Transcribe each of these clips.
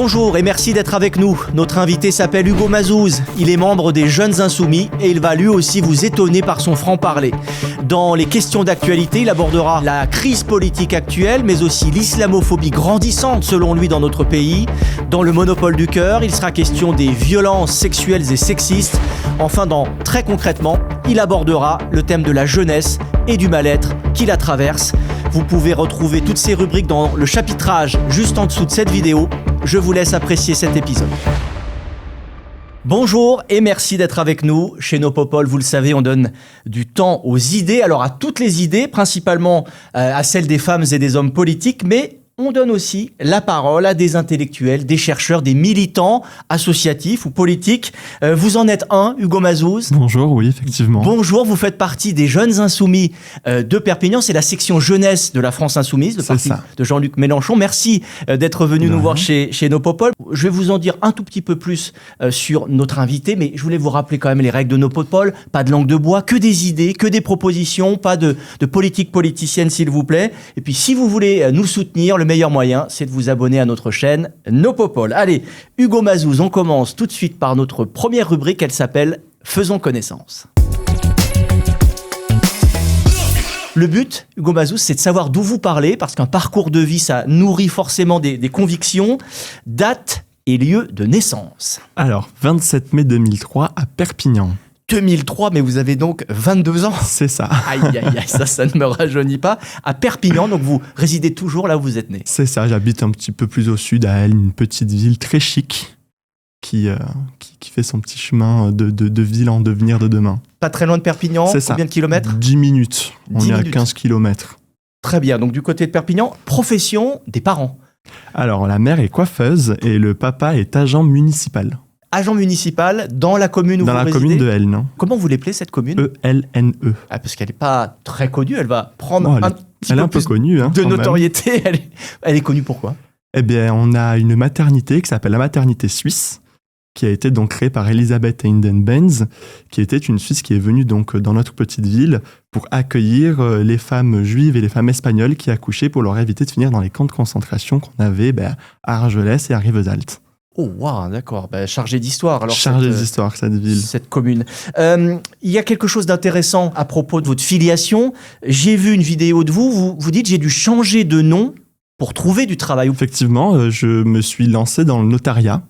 Bonjour et merci d'être avec nous. Notre invité s'appelle Hugo Mazouz. Il est membre des Jeunes Insoumis et il va lui aussi vous étonner par son franc-parler. Dans les questions d'actualité, il abordera la crise politique actuelle, mais aussi l'islamophobie grandissante selon lui dans notre pays. Dans le monopole du cœur, il sera question des violences sexuelles et sexistes. Enfin, très concrètement, il abordera le thème de la jeunesse et du mal-être qui la traverse. Vous pouvez retrouver toutes ces rubriques dans le chapitrage juste en dessous de cette vidéo. Je vous laisse apprécier cet épisode. Bonjour et merci d'être avec nous. Chez Nos Popol, vous le savez, on donne du temps aux idées. Alors à toutes les idées, principalement à celles des femmes et des hommes politiques, mais on donne aussi la parole à des intellectuels, des chercheurs, des militants associatifs ou politiques. Vous en êtes un, Hugo Mazouz. Bonjour, oui, effectivement. Bonjour, vous faites partie des Jeunes Insoumis de Perpignan. C'est la section jeunesse de la France Insoumise, le parti de Jean-Luc Mélenchon. Merci d'être venu nous voir chez Nos Popol. Je vais vous en dire un tout petit peu plus sur notre invité, mais je voulais vous rappeler quand même les règles de Nos Popol. Pas de langue de bois, que des idées, que des propositions, pas de politique politicienne, s'il vous plaît. Et puis, si vous voulez nous soutenir, le meilleur moyen, c'est de vous abonner à notre chaîne Nos Popol. Allez, Hugo Mazouz, on commence tout de suite par notre première rubrique. Elle s'appelle « Faisons connaissance ». Le but, Hugo Mazouz, c'est de savoir d'où vous parlez, parce qu'un parcours de vie, ça nourrit forcément des convictions. Date et lieu de naissance. Alors, 27 mai 2003 à Perpignan. 2003, mais vous avez donc 22 ans. C'est ça. Aïe, aïe, aïe, ça ne me rajeunit pas. À Perpignan, donc vous résidez toujours là où vous êtes né. C'est ça, j'habite un petit peu plus au sud, à Elle, une petite ville très chic qui fait son petit chemin de ville en devenir de demain. Pas très loin de Perpignan, c'est ça. Combien de kilomètres ? 10 minutes, on est à 15 kilomètres. Très bien, donc du côté de Perpignan, profession des parents. Alors, la mère est coiffeuse et le papa est agent municipal. Agent municipal dans la commune où vous résidez ? Dans la commune de Elne. Comment vous l'appelez cette commune ? E-L-N-E. Ah, parce qu'elle n'est pas très connue, elle va prendre un petit peu plus connue, de notoriété. Elle est connue pourquoi ? Eh bien, on a une maternité qui s'appelle la maternité suisse, qui a été donc créée par Elisabeth Einden-Benz, qui était une Suisse qui est venue donc dans notre petite ville pour accueillir les femmes juives et les femmes espagnoles qui accouchaient pour leur éviter de finir dans les camps de concentration qu'on avait à Argelès et à Rivesaltes. Oh, wow, d'accord. Chargé d'histoire. Alors chargé d'histoire, cette ville. Cette commune. Il y a quelque chose d'intéressant à propos de votre filiation. J'ai vu une vidéo de vous. Vous dites, j'ai dû changer de nom pour trouver du travail. Effectivement, je me suis lancé dans le notariat.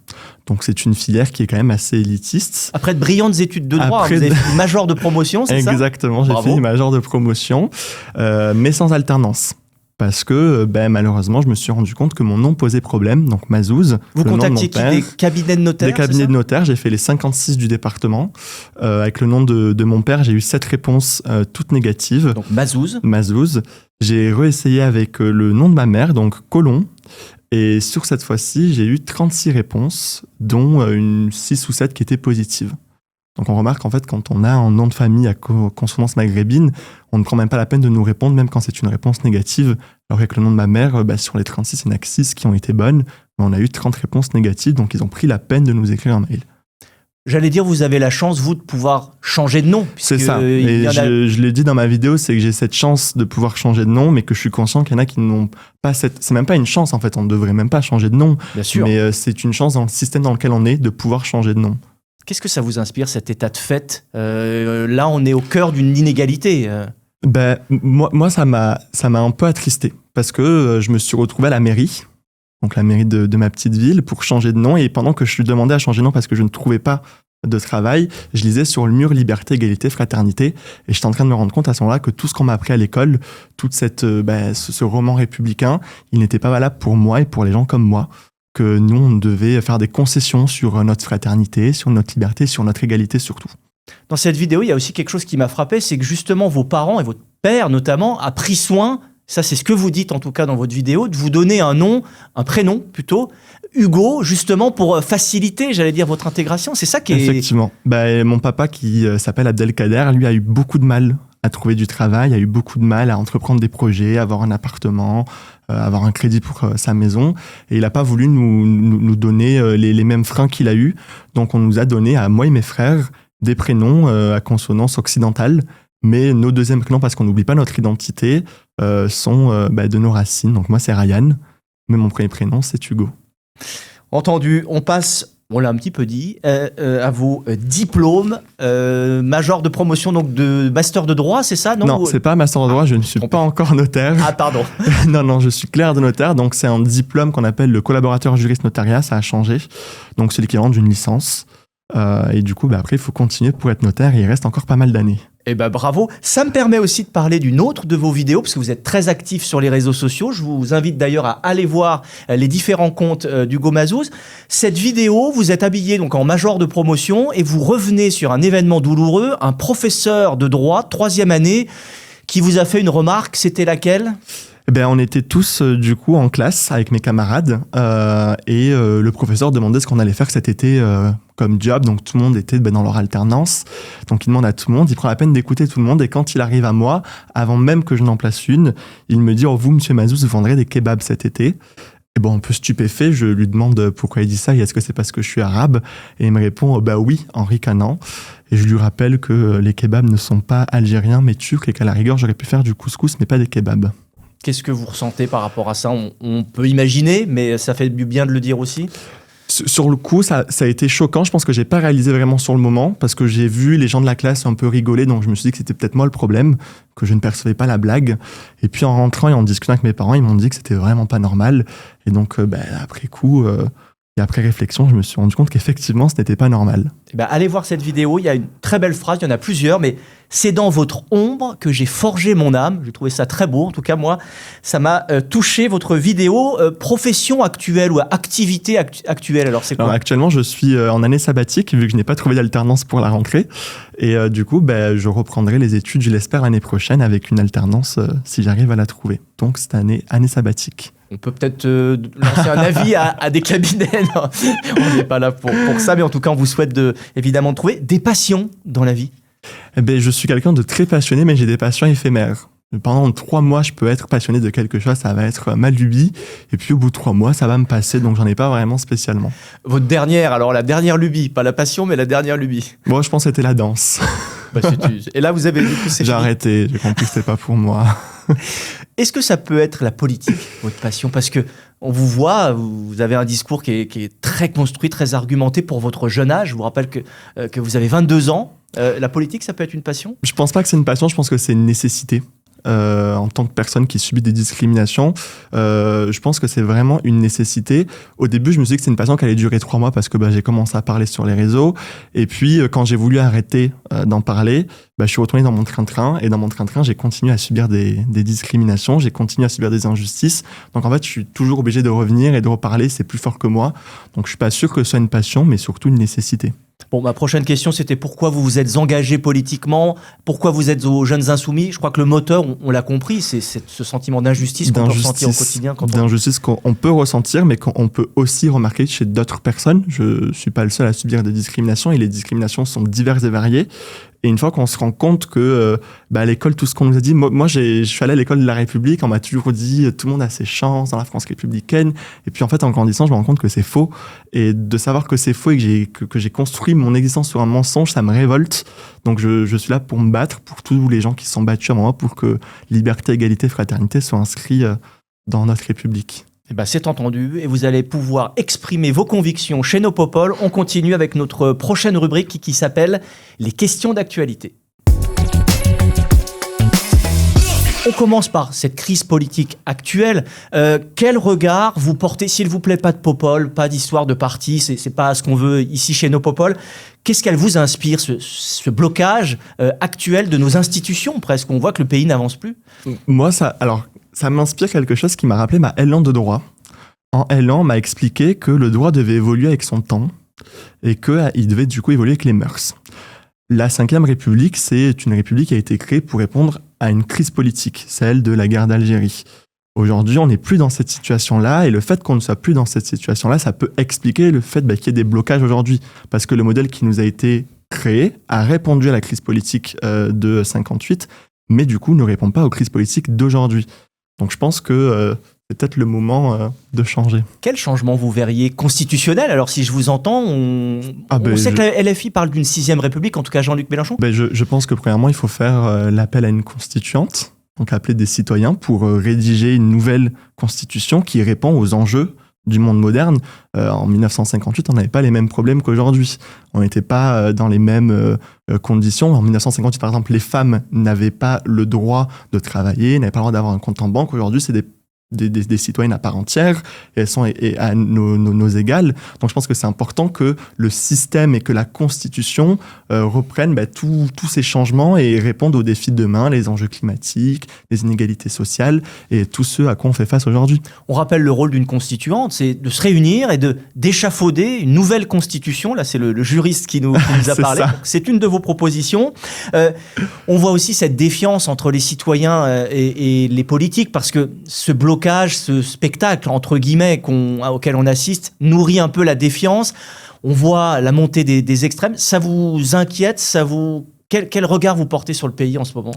Donc, c'est une filière qui est quand même assez élitiste. Après de brillantes études de droit, vous avez fait une majeure de promotion, c'est ça ? Exactement, j'ai fait une majeure de promotion, mais sans alternance. Parce que malheureusement, je me suis rendu compte que mon nom posait problème, donc Mazouz. Vous contactiez qui ? Des cabinets de notaires ? Des cabinets de notaires, j'ai fait les 56 du département. Avec le nom de mon père, j'ai eu 7 réponses toutes négatives. Donc Mazouz. Mazouz. J'ai réessayé avec le nom de ma mère, donc Colomb. Et sur cette fois-ci, j'ai eu 36 réponses, dont 6 ou 7 qui étaient positives. Donc on remarque en fait quand on a un nom de famille à consonance maghrébine, on ne prend même pas la peine de nous répondre, même quand c'est une réponse négative. Alors avec le nom de ma mère, sur les 36, il n'y en a que 6 qui ont été bonnes, mais on a eu 30 réponses négatives, donc ils ont pris la peine de nous écrire un mail. J'allais dire, vous avez la chance, vous, de pouvoir changer de nom. C'est ça, et je l'ai dit dans ma vidéo, c'est que j'ai cette chance de pouvoir changer de nom, mais que je suis conscient qu'il y en a qui n'ont pas cette... C'est même pas une chance en fait, on ne devrait même pas changer de nom. Bien sûr. Mais c'est une chance dans le système dans lequel on est de pouvoir changer de nom. Qu'est-ce que ça vous inspire, cet état de fait ? Là, on est au cœur d'une inégalité. Moi, ça m'a un peu attristé, parce que je me suis retrouvé à la mairie, donc la mairie de ma petite ville, pour changer de nom. Et pendant que je lui demandais à changer de nom parce que je ne trouvais pas de travail, je lisais sur le mur liberté, égalité, fraternité. Et j'étais en train de me rendre compte à ce moment-là que tout ce qu'on m'a appris à l'école, toute ce roman républicain, il n'était pas valable pour moi et pour les gens comme moi. Que nous, on devait faire des concessions sur notre fraternité, sur notre liberté, sur notre égalité surtout. Dans cette vidéo, il y a aussi quelque chose qui m'a frappé, c'est que justement vos parents et votre père notamment a pris soin, ça c'est ce que vous dites en tout cas dans votre vidéo, de vous donner un nom, un prénom plutôt, Hugo, justement pour faciliter, j'allais dire, votre intégration. C'est ça qui est... Effectivement. Mon papa qui s'appelle Abdelkader, lui a eu beaucoup de mal à trouver du travail, a eu beaucoup de mal à entreprendre des projets, avoir un appartement, avoir un crédit pour sa maison. Et il n'a pas voulu nous donner les mêmes freins qu'il a eu. Donc on nous a donné, à moi et mes frères, des prénoms à consonance occidentale. Mais nos deuxièmes prénoms, parce qu'on n'oublie pas notre identité, sont de nos racines. Donc moi, c'est Ryan. Mais mon premier prénom, c'est Hugo. Entendu, on passe, on l'a un petit peu dit, à vos diplômes, major de promotion, donc de master de droit, c'est ça? Non, c'est pas master de droit, je ne suis pas encore notaire. Ah, pardon. Non, je suis clerc de notaire, donc c'est un diplôme qu'on appelle le collaborateur juriste notariat, ça a changé. Donc c'est l'équivalent d'une licence. Et du coup, après, il faut continuer pour être notaire et il reste encore pas mal d'années. Eh ben bravo. Ça me permet aussi de parler d'une autre de vos vidéos, parce que vous êtes très actif sur les réseaux sociaux. Je vous invite d'ailleurs à aller voir les différents comptes d'Hugo Mazouz. Cette vidéo, vous êtes habillé donc en major de promotion et vous revenez sur un événement douloureux, un professeur de droit, 3e année, qui vous a fait une remarque. C'était laquelle ? On était tous du coup en classe avec mes camarades et le professeur demandait ce qu'on allait faire cet été comme job. Donc tout le monde était dans leur alternance. Donc il demande à tout le monde, il prend la peine d'écouter tout le monde et quand il arrive à moi, avant même que je n'en place une, il me dit « Oh, vous, monsieur Mazouz, vous vendrez des kebabs cet été ?» Et un peu stupéfait, je lui demande pourquoi il dit ça et est-ce que c'est parce que je suis arabe ? Et il me répond « Bah oui », en ricanant. Et je lui rappelle que les kebabs ne sont pas algériens mais turcs et qu'à la rigueur, j'aurais pu faire du couscous mais pas des kebabs. Qu'est-ce que vous ressentez par rapport à ça ? On peut imaginer, mais ça fait du bien de le dire aussi. Sur le coup, ça a été choquant. Je pense que j'ai pas réalisé vraiment sur le moment parce que j'ai vu les gens de la classe un peu rigoler. Donc, je me suis dit que c'était peut-être moi le problème, que je ne percevais pas la blague. Et puis, en rentrant et en discutant avec mes parents, ils m'ont dit que c'était vraiment pas normal. Et donc, après coup... Et après réflexion, je me suis rendu compte qu'effectivement, ce n'était pas normal. Allez voir cette vidéo, il y a une très belle phrase, il y en a plusieurs, mais c'est dans votre ombre que j'ai forgé mon âme. J'ai trouvé ça très beau, en tout cas moi, ça m'a touché. Votre vidéo, profession actuelle ou activité actuelle, alors c'est quoi ? Alors, actuellement, je suis en année sabbatique, vu que je n'ai pas trouvé d'alternance pour la rentrée. Et du coup, je reprendrai les études, je l'espère, l'année prochaine, avec une alternance si j'arrive à la trouver. Donc, cette année sabbatique. On peut peut-être lancer un avis à des cabinets. Non, on n'est pas là pour ça, mais en tout cas, on vous souhaite évidemment de trouver des passions dans la vie. Je suis quelqu'un de très passionné, mais j'ai des passions éphémères. Pendant 3 mois, je peux être passionné de quelque chose, ça va être ma lubie. Et puis au bout de 3 mois, ça va me passer, donc j'en ai pas vraiment spécialement. Votre dernière, alors la dernière lubie, pas la passion, mais la dernière lubie. Moi, je pense que c'était la danse. Et là, vous avez dit que c'est J'ai arrêté, j'ai compris que c'était pas pour moi. Est-ce que ça peut être la politique, votre passion ? Parce que on vous voit, vous avez un discours qui est très construit, très argumenté pour votre jeune âge. Je vous rappelle que vous avez 22 ans. La politique, ça peut être une passion ? Je pense pas que c'est une passion, je pense que c'est une nécessité. En tant que personne qui subit des discriminations, je pense que c'est vraiment une nécessité. Au début, je me suis dit que c'est une passion qui allait durer 3 mois parce que j'ai commencé à parler sur les réseaux. Et puis, quand j'ai voulu arrêter d'en parler, je suis retourné dans mon train-train. Et dans mon train-train, j'ai continué à subir des discriminations, j'ai continué à subir des injustices. Donc, en fait, je suis toujours obligé de revenir et de reparler. C'est plus fort que moi. Donc, je suis pas sûr que ce soit une passion, mais surtout une nécessité. Bon, ma prochaine question, c'était pourquoi vous vous êtes engagé politiquement ? Pourquoi vous êtes aux Jeunes Insoumis ? Je crois que le moteur, on l'a compris, c'est ce sentiment d'injustice qu'on peut ressentir au quotidien. D'injustice qu'on peut ressentir, mais qu'on peut aussi remarquer chez d'autres personnes. Je suis pas le seul à subir des discriminations et les discriminations sont diverses et variées. Et une fois qu'on se rend compte que à l'école, tout ce qu'on nous a dit... Moi, je suis allé à l'école de la République, on m'a toujours dit tout le monde a ses chances dans la France républicaine. Et puis en fait, en grandissant, je me rends compte que c'est faux. Et de savoir que c'est faux et que j'ai construit mon existence sur un mensonge, ça me révolte. Donc je suis là pour me battre, pour tous les gens qui se sont battus à moi, pour que liberté, égalité, fraternité soient inscrits dans notre République. C'est entendu et vous allez pouvoir exprimer vos convictions chez nos Popoles. On continue avec notre prochaine rubrique qui s'appelle « Les questions d'actualité ». On commence par cette crise politique actuelle. Quel regard vous portez, s'il vous plaît, pas de Popol, pas d'histoire de parti, c'est pas ce qu'on veut ici chez nos Popoles. Qu'est-ce qu'elle vous inspire, ce blocage actuel de nos institutions presque ? On voit que le pays n'avance plus. Moi, ça m'inspire quelque chose qui m'a rappelé ma L1 de droit. En L1, on m'a expliqué que le droit devait évoluer avec son temps et qu'il devait du coup évoluer avec les mœurs. La Ve République, c'est une république qui a été créée pour répondre à une crise politique, celle de la guerre d'Algérie. Aujourd'hui, on n'est plus dans cette situation-là et le fait qu'on ne soit plus dans cette situation-là, ça peut expliquer le fait qu'il y ait des blocages aujourd'hui parce que le modèle qui nous a été créé a répondu à la crise politique de 58, mais du coup ne répond pas aux crises politiques d'aujourd'hui. Donc je pense que c'est peut-être le moment de changer. Quel changement vous verriez constitutionnel ? Alors si je vous entends, on sait que la LFI parle d'une 6e République, en tout cas Jean-Luc Mélenchon. Je pense que premièrement, il faut faire l'appel à une constituante, donc appeler des citoyens pour rédiger une nouvelle constitution qui répond aux enjeux du monde moderne. En 1958, on n'avait pas les mêmes problèmes qu'aujourd'hui. On n'était pas dans les mêmes conditions. En 1958, par exemple, les femmes n'avaient pas le droit de travailler, n'avaient pas le droit d'avoir un compte en banque. Aujourd'hui, c'est des citoyennes à part entière, et elles sont à nos égales. Donc je pense que c'est important que le système et que la Constitution reprennent tous ces changements et répondent aux défis de demain, les enjeux climatiques, les inégalités sociales et tout ce à quoi on fait face aujourd'hui. On rappelle le rôle d'une constituante, c'est de se réunir et d'échafauder une nouvelle constitution. Là, c'est le juriste qui nous a parlé. C'est une de vos propositions. On voit aussi cette défiance entre les citoyens et les politiques, parce que ce blocage, ce spectacle, entre guillemets, auquel on assiste, nourrit un peu la défiance. On voit la montée des extrêmes. Ça vous inquiète? Quel regard vous portez sur le pays en ce moment?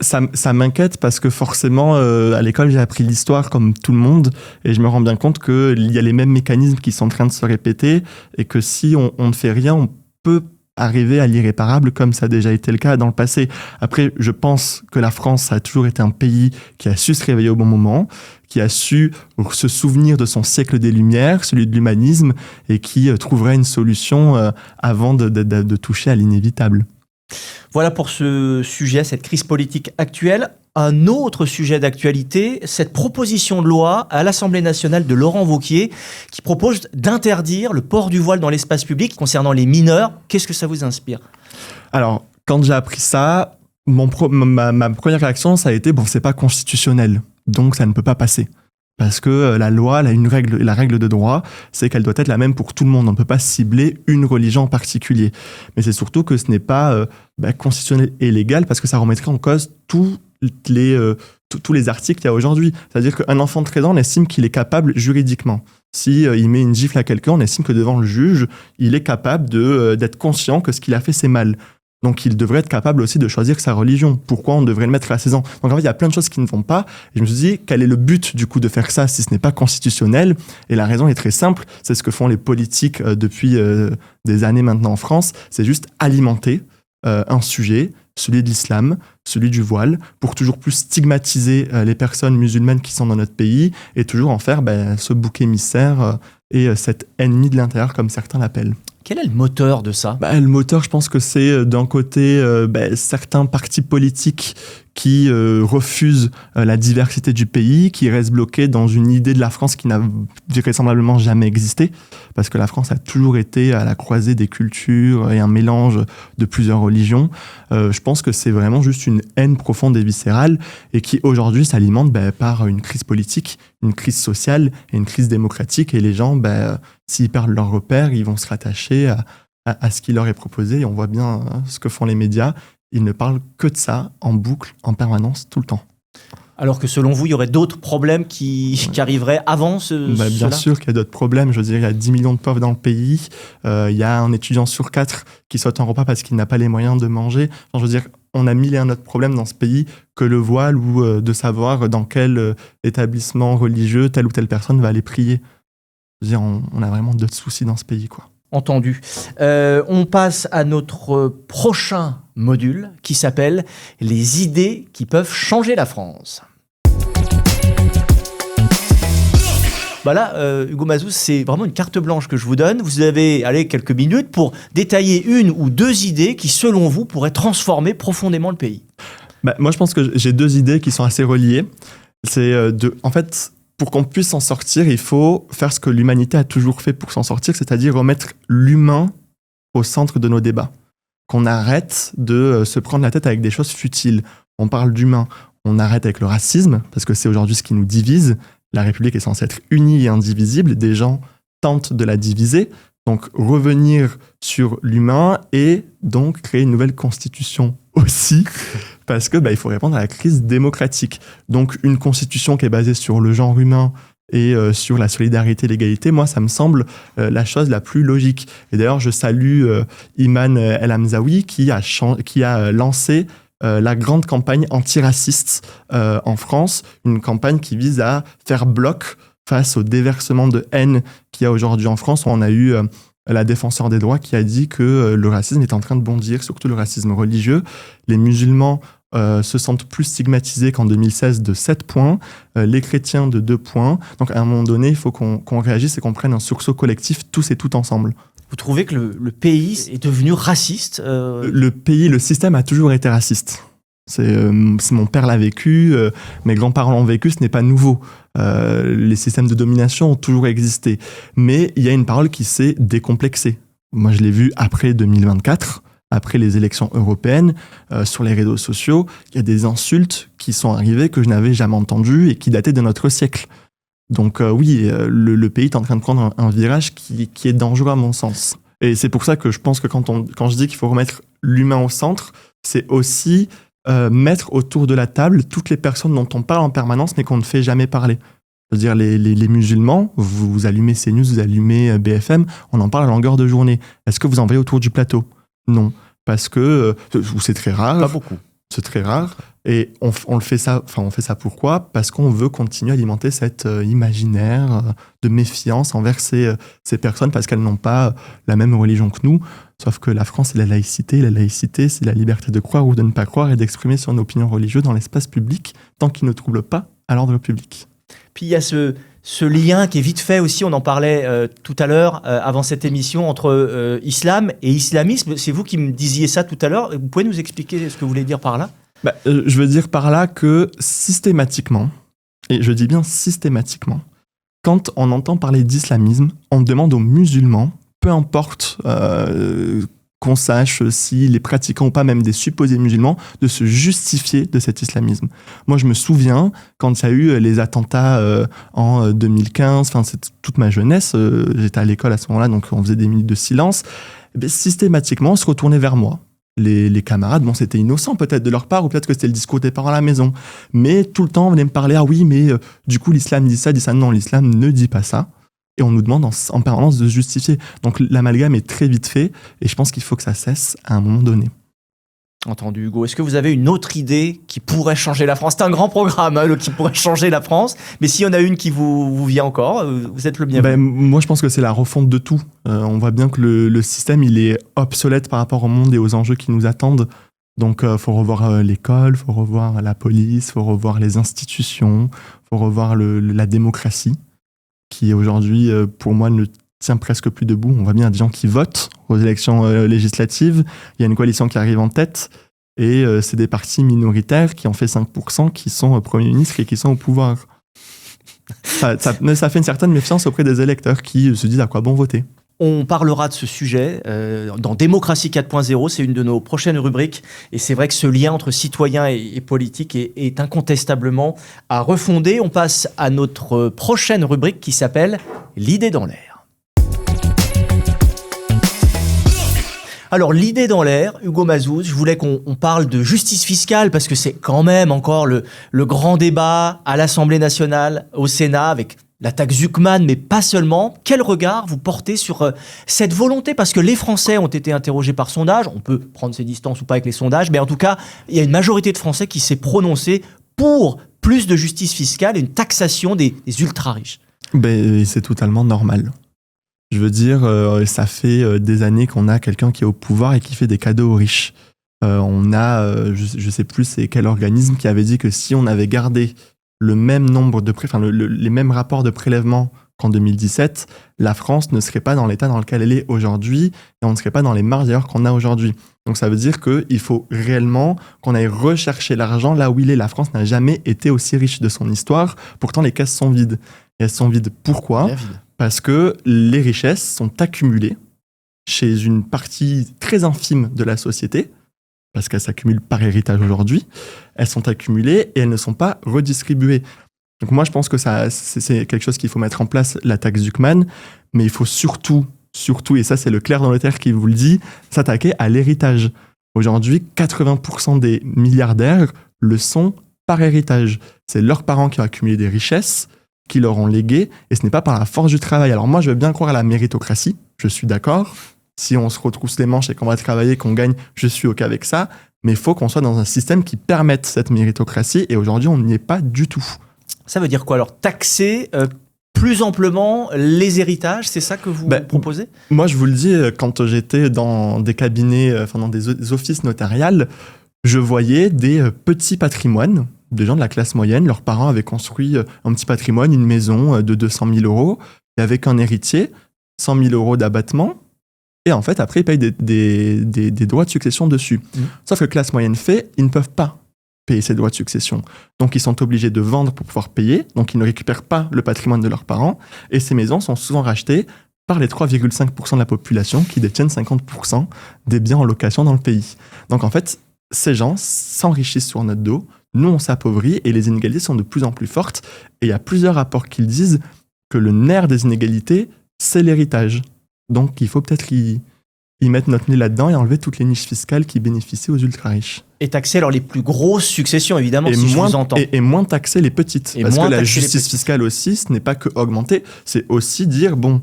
Ça m'inquiète parce que forcément, à l'école, j'ai appris l'histoire comme tout le monde, et je me rends bien compte qu'il y a les mêmes mécanismes qui sont en train de se répéter, et que si on ne fait rien, on peut arriver à l'irréparable, comme ça a déjà été le cas dans le passé. Après, je pense que la France a toujours été un pays qui a su se réveiller au bon moment, qui a su se souvenir de son siècle des Lumières, celui de l'humanisme, et qui trouverait une solution avant de toucher à l'inévitable. Voilà pour ce sujet, cette crise politique actuelle. Un autre sujet d'actualité, cette proposition de loi à l'Assemblée nationale de Laurent Wauquiez qui propose d'interdire le port du voile dans l'espace public concernant les mineurs. Qu'est-ce que ça vous inspire? Alors, quand j'ai appris ça, ma première réaction, ça a été, c'est pas constitutionnel, donc ça ne peut pas passer. Parce que la loi, la règle de droit, c'est qu'elle doit être la même pour tout le monde. On ne peut pas cibler une religion en particulier. Mais c'est surtout que ce n'est pas constitutionnel et légal, parce que ça remettrait en cause tous les articles qu'il y a aujourd'hui. C'est-à-dire qu'un enfant de 13 ans, on estime qu'il est capable juridiquement. Si il met une gifle à quelqu'un, on estime que devant le juge, il est capable d'être conscient que ce qu'il a fait, c'est mal. Donc, il devrait être capable aussi de choisir sa religion. Pourquoi on devrait le mettre à 16 ans? Donc, en fait, il y a plein de choses qui ne vont pas. Et je me suis dit, quel est le but, du coup, de faire ça si ce n'est pas constitutionnel? Et la raison est très simple. C'est ce que font les politiques depuis des années maintenant en France. C'est juste alimenter un sujet, celui de l'islam, celui du voile, pour toujours plus stigmatiser les personnes musulmanes qui sont dans notre pays et toujours en faire ce bouc émissaire et cet ennemi de l'intérieur, comme certains l'appellent. Quel est le moteur de ça? Le moteur, je pense que c'est d'un côté certains partis politiques qui refusent la diversité du pays, qui restent bloqués dans une idée de la France qui n'a vraisemblablement jamais existé, parce que la France a toujours été à la croisée des cultures et un mélange de plusieurs religions. Je pense que c'est vraiment juste une haine profonde et viscérale, et qui aujourd'hui s'alimente par une crise politique, une crise sociale et une crise démocratique, et les gens, s'ils perdent leur repère, ils vont se rattacher à ce qui leur est proposé, et on voit bien ce que font les médias. Ils ne parlent que de ça, en boucle, en permanence, tout le temps. Alors que selon vous, il y aurait d'autres problèmes qui arriveraient avant bien sûr qu'il y a d'autres problèmes. Je veux dire, il y a 10 millions de pauvres dans le pays. Il y a un étudiant sur 4 qui saute un repas parce qu'il n'a pas les moyens de manger. Enfin, je veux dire, on a 1000 et un autres problèmes dans ce pays que le voile, ou de savoir dans quel établissement religieux telle ou telle personne va aller prier. Je veux dire, on a vraiment d'autres soucis dans ce pays, quoi. Entendu. On passe à notre prochain module qui s'appelle « Les idées qui peuvent changer la France ». Là, Hugo Mazouz, c'est vraiment une carte blanche que je vous donne. Vous avez quelques minutes pour détailler une ou deux idées qui, selon vous, pourraient transformer profondément le pays. Moi, je pense que j'ai deux idées qui sont assez reliées. C'est en fait, pour qu'on puisse s'en sortir, il faut faire ce que l'humanité a toujours fait pour s'en sortir, c'est-à-dire remettre l'humain au centre de nos débats. Qu'on arrête de se prendre la tête avec des choses futiles. On parle d'humain, on arrête avec le racisme, parce que c'est aujourd'hui ce qui nous divise. La République est censée être unie et indivisible. Des gens tentent de la diviser. Donc, revenir sur l'humain et donc créer une nouvelle constitution aussi, parce que il faut répondre à la crise démocratique. Donc, une constitution qui est basée sur le genre humain et sur la solidarité et l'égalité, moi, ça me semble la chose la plus logique. Et d'ailleurs, je salue Iman El Hamzaoui qui a lancé la grande campagne antiraciste en France, une campagne qui vise à faire bloc face au déversement de haine qu'il y a aujourd'hui en France. On a eu la défenseure des droits qui a dit que le racisme est en train de bondir, surtout le racisme religieux. Les musulmans se sentent plus stigmatisés qu'en 2016 de 7 points, les chrétiens de 2 points. Donc à un moment donné, il faut qu'on réagisse et qu'on prenne un sursaut collectif, tous et toutes ensemble. Vous trouvez que le pays est devenu raciste Le système a toujours été raciste. Mon père l'a vécu, mes grands-parents l'ont vécu, ce n'est pas nouveau. Les systèmes de domination ont toujours existé. Mais il y a une parole qui s'est décomplexée. Moi, je l'ai vu après 2024, après les élections européennes, sur les réseaux sociaux. Il y a des insultes qui sont arrivées que je n'avais jamais entendues et qui dataient de notre siècle. Donc oui, le pays est en train de prendre un virage qui est dangereux à mon sens. Et c'est pour ça que je pense que quand je dis qu'il faut remettre l'humain au centre, c'est aussi mettre autour de la table toutes les personnes dont on parle en permanence mais qu'on ne fait jamais parler. C'est-à-dire les musulmans, vous allumez CNews, vous allumez BFM, on en parle à longueur de journée. Est-ce que vous en voyez autour du plateau ? Non. Parce que c'est très rare. Pas beaucoup. C'est très rare. Et on fait ça pourquoi ? Parce qu'on veut continuer à alimenter cet imaginaire de méfiance envers ces personnes parce qu'elles n'ont pas la même religion que nous. Sauf que la France, c'est la laïcité. La laïcité, c'est la liberté de croire ou de ne pas croire et d'exprimer son opinion religieuse dans l'espace public tant qu'il ne trouble pas à l'ordre public. Puis il y a ce lien qui est vite fait aussi, on en parlait tout à l'heure, avant cette émission, entre islam et islamisme. C'est vous qui me disiez ça tout à l'heure. Vous pouvez nous expliquer ce que vous voulez dire par là ? Je veux dire par là que systématiquement, et je dis bien systématiquement, quand on entend parler d'islamisme, on demande aux musulmans, peu importe qu'on sache si les pratiquants ou pas, même des supposés musulmans, de se justifier de cet islamisme. Moi, je me souviens, quand il y a eu les attentats en 2015, enfin, c'est toute ma jeunesse, j'étais à l'école à ce moment-là, donc on faisait des minutes de silence, et systématiquement, on se retournait vers moi. Les camarades, bon, c'était innocent peut-être de leur part, ou peut-être que c'était le discours des parents à la maison, mais tout le temps, on venait me parler, ah oui, mais du coup, l'islam dit ça, non, l'islam ne dit pas ça. Et on nous demande en permanence de se justifier. Donc l'amalgame est très vite fait et je pense qu'il faut que ça cesse à un moment donné. Entendu, Hugo. Est-ce que vous avez une autre idée qui pourrait changer la France ? C'est un grand programme qui pourrait changer la France, mais s'il y en a une qui vous vient encore, vous êtes le bienvenu. Moi, je pense que c'est la refonte de tout. On voit bien que le système, il est obsolète par rapport au monde et aux enjeux qui nous attendent. Donc, il faut revoir l'école, il faut revoir la police, il faut revoir les institutions, il faut revoir la démocratie, qui aujourd'hui, pour moi, ne tient presque plus debout. On voit bien des gens qui votent aux élections législatives. Il y a une coalition qui arrive en tête et c'est des partis minoritaires qui ont fait 5%, qui sont Premier ministre et qui sont au pouvoir. Ça fait une certaine méfiance auprès des électeurs qui se disent à quoi bon voter. On parlera de ce sujet dans Démocratie 4.0, c'est une de nos prochaines rubriques. Et c'est vrai que ce lien entre citoyen et politique est incontestablement à refonder. On passe à notre prochaine rubrique qui s'appelle « L'idée dans l'air ». Alors, l'idée dans l'air, Hugo Mazouz, je voulais qu'on parle de justice fiscale parce que c'est quand même encore le grand débat à l'Assemblée nationale, au Sénat, avec la taxe Zuckman, mais pas seulement. Quel regard vous portez sur cette volonté ? Parce que les Français ont été interrogés par sondage. On peut prendre ses distances ou pas avec les sondages, mais en tout cas, il y a une majorité de Français qui s'est prononcée pour plus de justice fiscale et une taxation des ultra-riches. C'est totalement normal. Je veux dire, ça fait des années qu'on a quelqu'un qui est au pouvoir et qui fait des cadeaux aux riches. On a, je sais plus c'est quel organisme qui avait dit que si on avait gardé le même nombre de les mêmes rapports de prélèvement qu'en 2017, la France ne serait pas dans l'état dans lequel elle est aujourd'hui et on ne serait pas dans les marges d'ailleurs qu'on a aujourd'hui. Donc ça veut dire qu'il faut réellement qu'on aille rechercher l'argent là où il est. La France n'a jamais été aussi riche de son histoire, pourtant les caisses sont vides. Et elles sont vides pourquoi ? Parce que les richesses sont accumulées chez une partie très infime de la société, parce qu'elles s'accumulent par héritage aujourd'hui, elles sont accumulées et elles ne sont pas redistribuées. Donc moi, je pense que c'est quelque chose qu'il faut mettre en place, la taxe Zuckman, mais il faut surtout, et ça c'est le clerc dans le terre qui vous le dit, s'attaquer à l'héritage. Aujourd'hui, 80% des milliardaires le sont par héritage. C'est leurs parents qui ont accumulé des richesses, qui leur ont légué, et ce n'est pas par la force du travail. Alors moi, je veux bien croire à la méritocratie, je suis d'accord. Si on se retrousse les manches et qu'on va travailler, qu'on gagne, je suis OK avec ça. Mais il faut qu'on soit dans un système qui permette cette méritocratie. Et aujourd'hui, on n'y est pas du tout. Ça veut dire quoi alors ? Taxer plus amplement les héritages, c'est ça que vous proposez ? Moi, je vous le dis, quand j'étais dans des cabinets, dans des offices notariales, je voyais des petits patrimoines, des gens de la classe moyenne. Leurs parents avaient construit un petit patrimoine, une maison de 200 000 euros, et avec un héritier, 100 000 euros d'abattement. Et en fait, après, ils payent des droits de succession dessus. Sauf que classe moyenne fait, ils ne peuvent pas payer ces droits de succession. Donc, ils sont obligés de vendre pour pouvoir payer. Donc, ils ne récupèrent pas le patrimoine de leurs parents. Et ces maisons sont souvent rachetées par les 3,5% de la population qui détiennent 50% des biens en location dans le pays. Donc, en fait, ces gens s'enrichissent sur notre dos. Nous, on s'appauvrit et les inégalités sont de plus en plus fortes. Et il y a plusieurs rapports qui disent que le nerf des inégalités, c'est l'héritage. Donc, il faut peut-être y mettre notre nez là-dedans et enlever toutes les niches fiscales qui bénéficient aux ultra-riches. Et taxer alors les plus grosses successions, évidemment, si je vous entends. Et moins taxer les petites. Parce que la justice fiscale aussi, ce n'est pas que augmenter, c'est aussi dire, bon,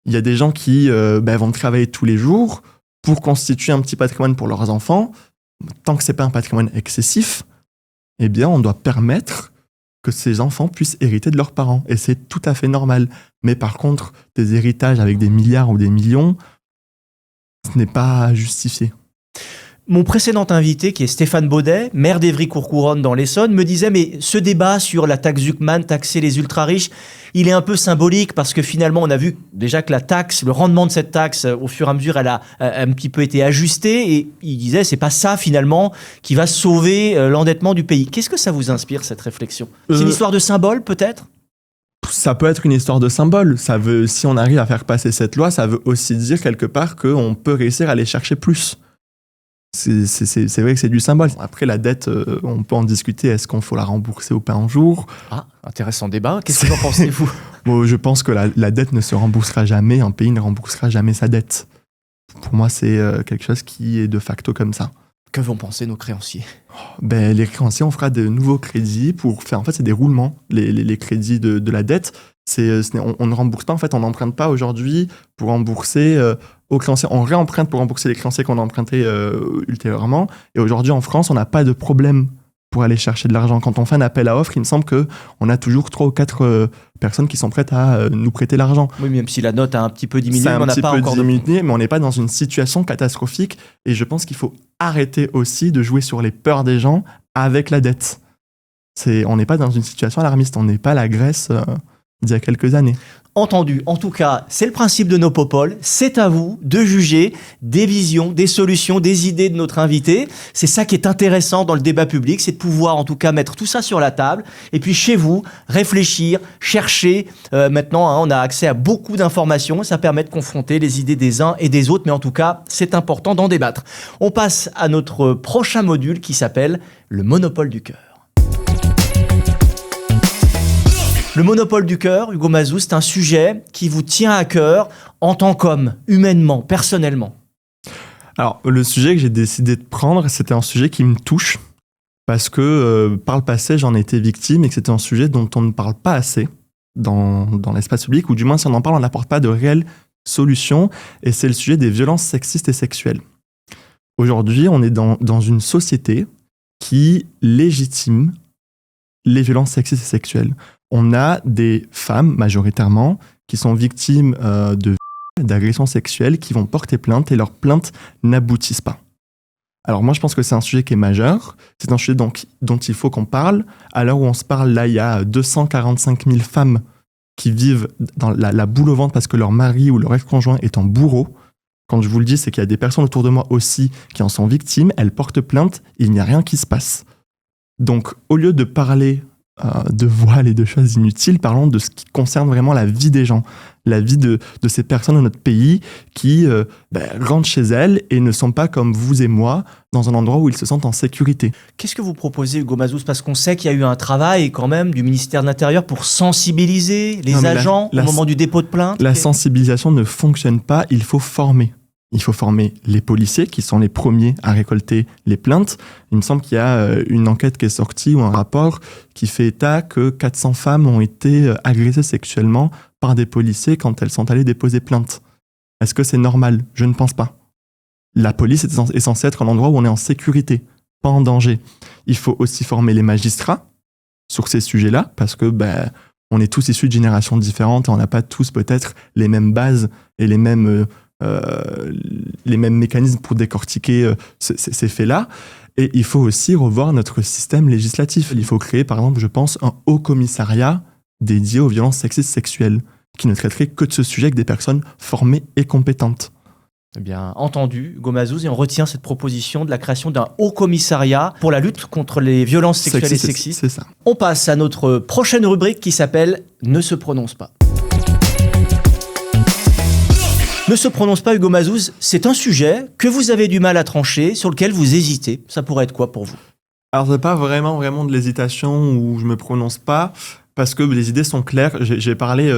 il y a des gens qui vont travailler tous les jours pour constituer un petit patrimoine pour leurs enfants. Tant que ce n'est pas un patrimoine excessif, eh bien, on doit permettre que ces enfants puissent hériter de leurs parents. Et c'est tout à fait normal. Mais par contre, des héritages avec des milliards ou des millions, ce n'est pas justifié. Mon précédent invité, qui est Stéphane Baudet, maire d'Évry-Courcouronnes dans l'Essonne, me disait, mais ce débat sur la taxe Zuckman, taxer les ultra-riches, il est un peu symbolique parce que finalement, on a vu déjà que la taxe, le rendement de cette taxe, au fur et à mesure, elle a un petit peu été ajusté. Et il disait, c'est pas ça finalement qui va sauver l'endettement du pays. Qu'est-ce que ça vous inspire, cette réflexion ? C'est une histoire de symbole, peut-être ? Ça peut être une histoire de symbole. Ça veut, si on arrive à faire passer cette loi, ça veut aussi dire quelque part qu'on peut réussir à aller chercher plus. C'est vrai que c'est du symbole. Après, la dette, on peut en discuter. Est-ce qu'il faut la rembourser ou pas un jour ? Ah, intéressant débat. Qu'est-ce que vous en pensez, vous ? Bon, je pense que la dette ne se remboursera jamais. Un pays ne remboursera jamais sa dette. Pour moi, c'est quelque chose qui est de facto comme ça. Que vont penser nos créanciers ? Les créanciers, on fera de nouveaux crédits pour faire... En fait, c'est des roulements, les crédits de la dette. On ne rembourse pas, en fait, on n'emprunte pas aujourd'hui pour rembourser aux créanciers. On réemprunte pour rembourser les créanciers qu'on a empruntés ultérieurement. Et aujourd'hui, en France, on n'a pas de problème pour aller chercher de l'argent. Quand on fait un appel à offres, il me semble qu'on a toujours 3 ou 4 personnes qui sont prêtes à nous prêter l'argent. Oui, même si la note a un petit peu diminué, mais on n'a pas encore diminué, mais on n'est pas dans une situation catastrophique. Et je pense qu'il faut arrêter aussi de jouer sur les peurs des gens avec la dette. On n'est pas dans une situation alarmiste. On n'est pas la Grèce d'il y a quelques années. Entendu. En tout cas, c'est le principe de nos popoles. C'est à vous de juger des visions, des solutions, des idées de notre invité. C'est ça qui est intéressant dans le débat public, c'est de pouvoir en tout cas mettre tout ça sur la table. Et puis chez vous, réfléchir, chercher. Maintenant, on a accès à beaucoup d'informations. Ça permet de confronter les idées des uns et des autres. Mais en tout cas, c'est important d'en débattre. On passe à notre prochain module qui s'appelle le monopole du cœur. Le monopole du cœur, Hugo Mazous, c'est un sujet qui vous tient à cœur en tant qu'homme, humainement, personnellement. Alors, le sujet que j'ai décidé de prendre, c'était un sujet qui me touche parce que par le passé, j'en ai été victime et que c'était un sujet dont on ne parle pas assez dans l'espace public, ou du moins, si on en parle, on n'apporte pas de réelles solutions, et c'est le sujet des violences sexistes et sexuelles. Aujourd'hui, on est dans une société qui légitime les violences sexistes et sexuelles. On a des femmes, majoritairement, qui sont victimes d'agressions sexuelles, qui vont porter plainte et leurs plaintes n'aboutissent pas. Alors moi, je pense que c'est un sujet qui est majeur. C'est un sujet dont il faut qu'on parle. À l'heure où on se parle, là, il y a 245 000 femmes qui vivent dans la boule au ventre parce que leur mari ou leur ex-conjoint est en bourreau. Quand je vous le dis, c'est qu'il y a des personnes autour de moi aussi qui en sont victimes. Elles portent plainte, il n'y a rien qui se passe. Donc, au lieu de parler de voile et de choses inutiles, parlons de ce qui concerne vraiment la vie des gens, la vie de ces personnes dans notre pays qui rentrent chez elles et ne sont pas comme vous et moi dans un endroit où ils se sentent en sécurité. Qu'est-ce que vous proposez, Hugo Mazous ? Parce qu'on sait qu'il y a eu un travail quand même du ministère de l'Intérieur pour sensibiliser les agents au moment du dépôt de plainte. La sensibilisation ne fonctionne pas, il faut former. Il faut former les policiers qui sont les premiers à récolter les plaintes. Il me semble qu'il y a une enquête qui est sortie ou un rapport qui fait état que 400 femmes ont été agressées sexuellement par des policiers quand elles sont allées déposer plainte. Est-ce que c'est normal ? Je ne pense pas. La police est censée être un endroit où on est en sécurité, pas en danger. Il faut aussi former les magistrats sur ces sujets-là parce que on est tous issus de générations différentes et on n'a pas tous peut-être les mêmes bases et les mêmes les mêmes mécanismes pour décortiquer ces faits-là. Et il faut aussi revoir notre système législatif. Il faut créer, par exemple, je pense, un haut commissariat dédié aux violences sexistes sexuelles, qui ne traiterait que de ce sujet avec des personnes formées et compétentes. Eh bien, entendu, Hugo Mazouz, et on retient cette proposition de la création d'un haut commissariat pour la lutte contre les violences sexuelles et sexistes. C'est ça. On passe à notre prochaine rubrique qui s'appelle « Ne se prononce pas ». Ne se prononce pas, Hugo Mazouz, c'est un sujet que vous avez du mal à trancher, sur lequel vous hésitez. Ça pourrait être quoi pour vous ? Alors, c'est pas vraiment de l'hésitation où je me prononce pas, parce que les idées sont claires. J'ai parlé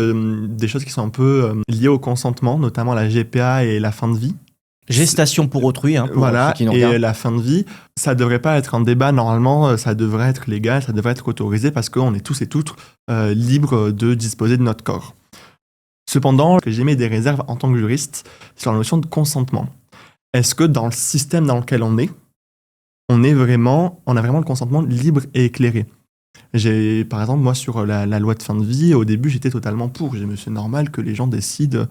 des choses qui sont un peu liées au consentement, notamment la GPA et la fin de vie. Gestation pour autrui, pour voilà, ceux qui nous et regardent. la fin de vie, ça devrait pas être un débat. Normalement, ça devrait être légal, ça devrait être autorisé, parce qu'on est tous et toutes libres de disposer de notre corps. Cependant, j'émets des réserves en tant que juriste sur la notion de consentement. Est-ce que dans le système dans lequel on a vraiment le consentement libre et éclairé ? Par exemple, moi, sur la loi de fin de vie, au début, j'étais totalement pour. J'ai dit, c'est normal que les gens décident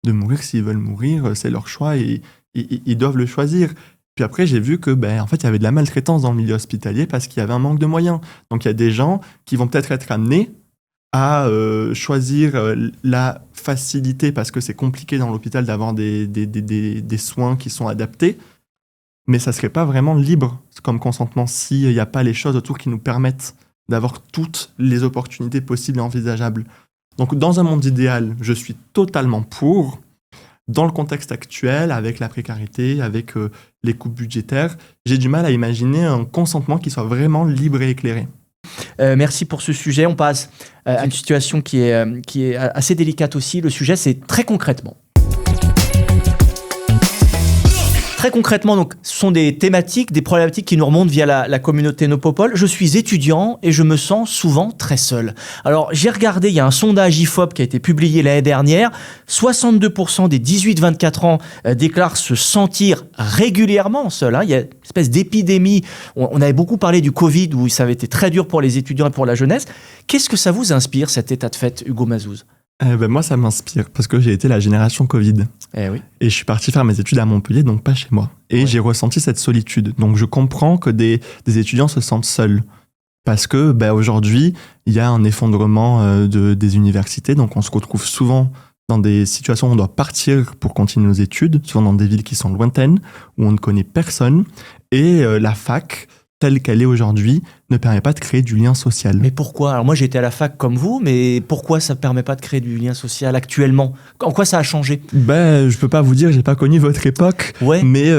de mourir s'ils veulent mourir, c'est leur choix et ils doivent le choisir. Puis après, j'ai vu que, en fait, il y avait de la maltraitance dans le milieu hospitalier parce qu'il y avait un manque de moyens. Donc, il y a des gens qui vont peut-être être amenés à choisir la facilité parce que c'est compliqué dans l'hôpital d'avoir des soins qui sont adaptés, mais ça ne serait pas vraiment libre comme consentement s'il n'y a pas les choses autour qui nous permettent d'avoir toutes les opportunités possibles et envisageables. Donc dans un monde idéal, je suis totalement pour. Dans le contexte actuel, avec la précarité, avec les coupes budgétaires, j'ai du mal à imaginer un consentement qui soit vraiment libre et éclairé. Merci pour ce sujet. On passe à une situation qui est assez délicate aussi. Le sujet, c'est très concrètement. Très concrètement, donc, ce sont des thématiques, des problématiques qui nous remontent via la communauté Nopopol. Je suis étudiant et je me sens souvent très seul. Alors, j'ai regardé, il y a un sondage IFOP qui a été publié l'année dernière. 62% des 18-24 ans déclarent se sentir régulièrement seuls. Il y a une espèce d'épidémie. On avait beaucoup parlé du Covid où ça avait été très dur pour les étudiants et pour la jeunesse. Qu'est-ce que ça vous inspire, cet état de fait, Hugo Mazouz ? Moi, ça m'inspire parce que j'ai été la génération Covid. Oui. Et je suis parti faire mes études à Montpellier, donc pas chez moi. Et j'ai ressenti cette solitude. Donc je comprends que des étudiants se sentent seuls. Parce que aujourd'hui, il y a un effondrement des universités. Donc on se retrouve souvent dans des situations où on doit partir pour continuer nos études, souvent dans des villes qui sont lointaines, où on ne connaît personne. Et la fac, telle qu'elle est aujourd'hui, ne permet pas de créer du lien social. Mais pourquoi ? Alors moi, j'ai été à la fac comme vous, mais pourquoi ça ne permet pas de créer du lien social actuellement ? En quoi ça a changé ? Je peux pas vous dire, j'ai pas connu votre époque, mais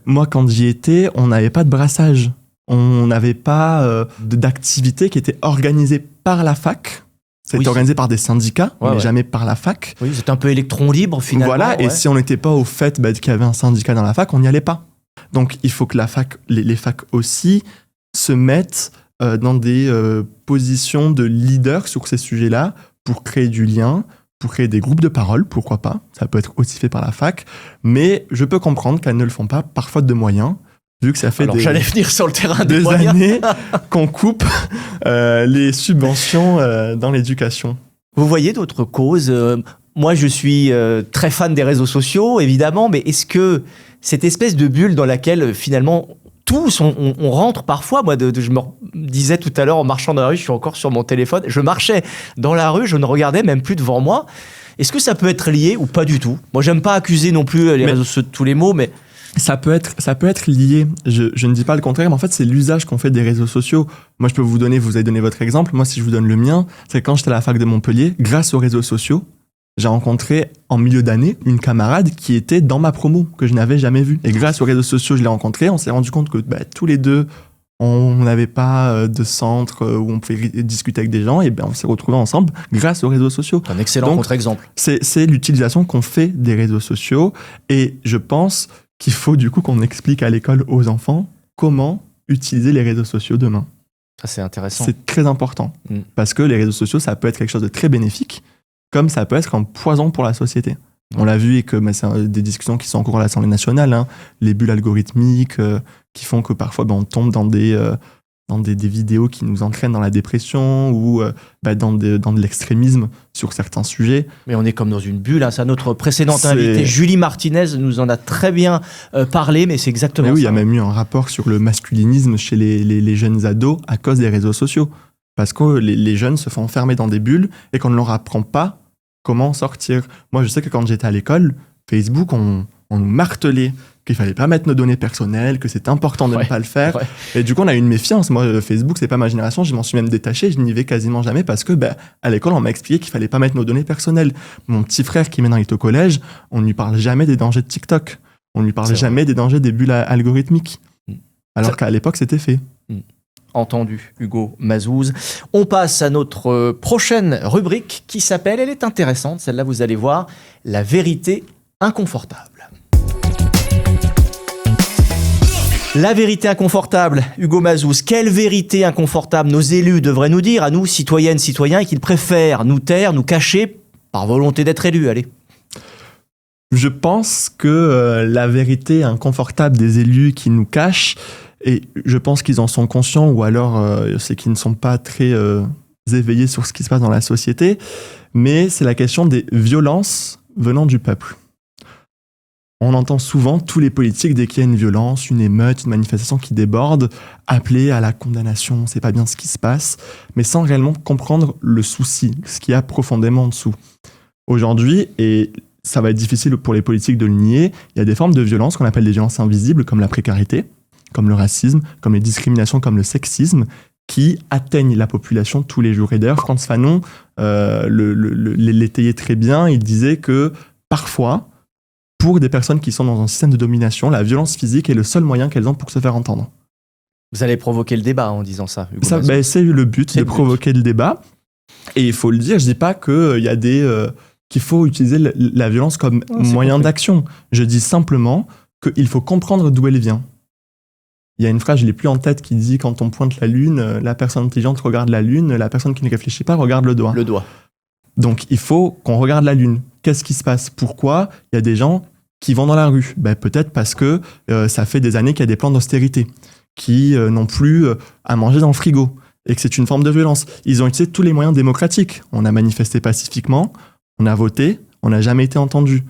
moi, quand j'y étais, on n'avait pas de brassage. On n'avait pas d'activité qui était organisée par la fac. C'était organisé par des syndicats, mais jamais par la fac. Oui, c'était un peu électron libre, finalement. Voilà, et si on n'était pas au fait qu'il y avait un syndicat dans la fac, on n'y allait pas. Donc, il faut que les facs aussi se mettent dans des positions de leader sur ces sujets-là pour créer du lien, pour créer des groupes de parole, pourquoi pas. Ça peut être aussi fait par la fac. Mais je peux comprendre qu'elles ne le font pas par faute de moyens, vu que ça fait j'allais venir sur le terrain des années qu'on coupe les subventions dans l'éducation. Vous voyez d'autres causes ? Moi, je suis très fan des réseaux sociaux, évidemment, mais est-ce que cette espèce de bulle dans laquelle, finalement, tous, on rentre parfois, moi, je me disais tout à l'heure, en marchant dans la rue, je suis encore sur mon téléphone, je marchais dans la rue, je ne regardais même plus devant moi. Est-ce que ça peut être lié ou pas du tout ? Moi, j'aime pas accuser non plus les réseaux sociaux de tous les maux, mais... Ça peut être lié, je ne dis pas le contraire, mais en fait, c'est l'usage qu'on fait des réseaux sociaux. Moi, je peux vous avez donné votre exemple. Moi, si je vous donne le mien, c'est quand j'étais à la fac de Montpellier, grâce aux réseaux sociaux, j'ai rencontré en milieu d'année une camarade qui était dans ma promo, que je n'avais jamais vue. Et grâce aux réseaux sociaux, je l'ai rencontrée. On s'est rendu compte que tous les deux, on n'avait pas de centre où on pouvait discuter avec des gens. Et on s'est retrouvés ensemble grâce aux réseaux sociaux. Un excellent contre-exemple. C'est l'utilisation qu'on fait des réseaux sociaux. Et je pense qu'il faut du coup qu'on explique à l'école aux enfants comment utiliser les réseaux sociaux demain. Ça, c'est intéressant. C'est très important. Parce que les réseaux sociaux, ça peut être quelque chose de très bénéfique, comme ça peut être un poison pour la société. On l'a vu et que c'est des discussions qui sont en cours à l'Assemblée nationale, les bulles algorithmiques qui font que parfois on tombe dans des des vidéos qui nous entraînent dans la dépression ou dans de l'extrémisme sur certains sujets. Mais on est comme dans une bulle, hein. Ça, notre précédente invitée, Julie Martinez, nous en a très bien parlé, mais c'est exactement ça. Oui, il y a même eu un rapport sur le masculinisme chez les jeunes ados à cause des réseaux sociaux. Parce que les jeunes se font enfermer dans des bulles et qu'on ne leur apprend pas comment sortir. Moi, je sais que quand j'étais à l'école, Facebook, on nous martelait qu'il fallait pas mettre nos données personnelles, que c'est important de ne pas le faire. Ouais. Et du coup, on a eu une méfiance. Moi, Facebook, c'est pas ma génération. Je m'en suis même détaché. Je n'y vais quasiment jamais parce que, à l'école, on m'a expliqué qu'il fallait pas mettre nos données personnelles. Mon petit frère qui maintenant est au collège, on ne lui parle jamais des dangers de TikTok. On ne lui parle jamais des dangers des bulles algorithmiques. Alors qu'à l'époque, c'était fait. Entendu, Hugo Mazouz. On passe à notre prochaine rubrique qui s'appelle, elle est intéressante, celle-là vous allez voir, la vérité inconfortable. La vérité inconfortable, Hugo Mazouz. Quelle vérité inconfortable nos élus devraient nous dire, à nous, citoyennes, citoyens, et qu'ils préfèrent nous taire, nous cacher, par volonté d'être élus, allez. Je pense que la vérité inconfortable des élus qui nous cachent, et je pense qu'ils en sont conscients, ou alors c'est qu'ils ne sont pas très éveillés sur ce qui se passe dans la société, mais c'est la question des violences venant du peuple. On entend souvent tous les politiques, dès qu'il y a une violence, une émeute, une manifestation qui déborde, appeler à la condamnation, c'est pas bien ce qui se passe, mais sans réellement comprendre le souci, ce qu'il y a profondément en dessous. Aujourd'hui, et ça va être difficile pour les politiques de le nier, il y a des formes de violence qu'on appelle des violences invisibles, comme la précarité, comme le racisme, comme les discriminations, comme le sexisme, qui atteignent la population tous les jours. Et d'ailleurs, Frantz Fanon l'étayait très bien, il disait que parfois, pour des personnes qui sont dans un système de domination, la violence physique est le seul moyen qu'elles ont pour se faire entendre. Vous allez provoquer le débat en disant ça, Hugo Mazouz. C'est le but, de provoquer le débat. Et il faut le dire, je ne dis pas qu'il faut utiliser la violence comme moyen d'action. Je dis simplement qu'il faut comprendre d'où elle vient. Il y a une phrase, je ne l'ai plus en tête, qui dit « Quand on pointe la lune, la personne intelligente regarde la lune, la personne qui ne réfléchit pas regarde le doigt. » Le doigt. Donc, il faut qu'on regarde la lune. Qu'est-ce qui se passe ? Pourquoi il y a des gens qui vont dans la rue ? Peut-être parce que ça fait des années qu'il y a des plans d'austérité, qui n'ont plus à manger dans le frigo, et que c'est une forme de violence. Ils ont utilisé tous les moyens démocratiques. On a manifesté pacifiquement, on a voté, on n'a jamais été entendu.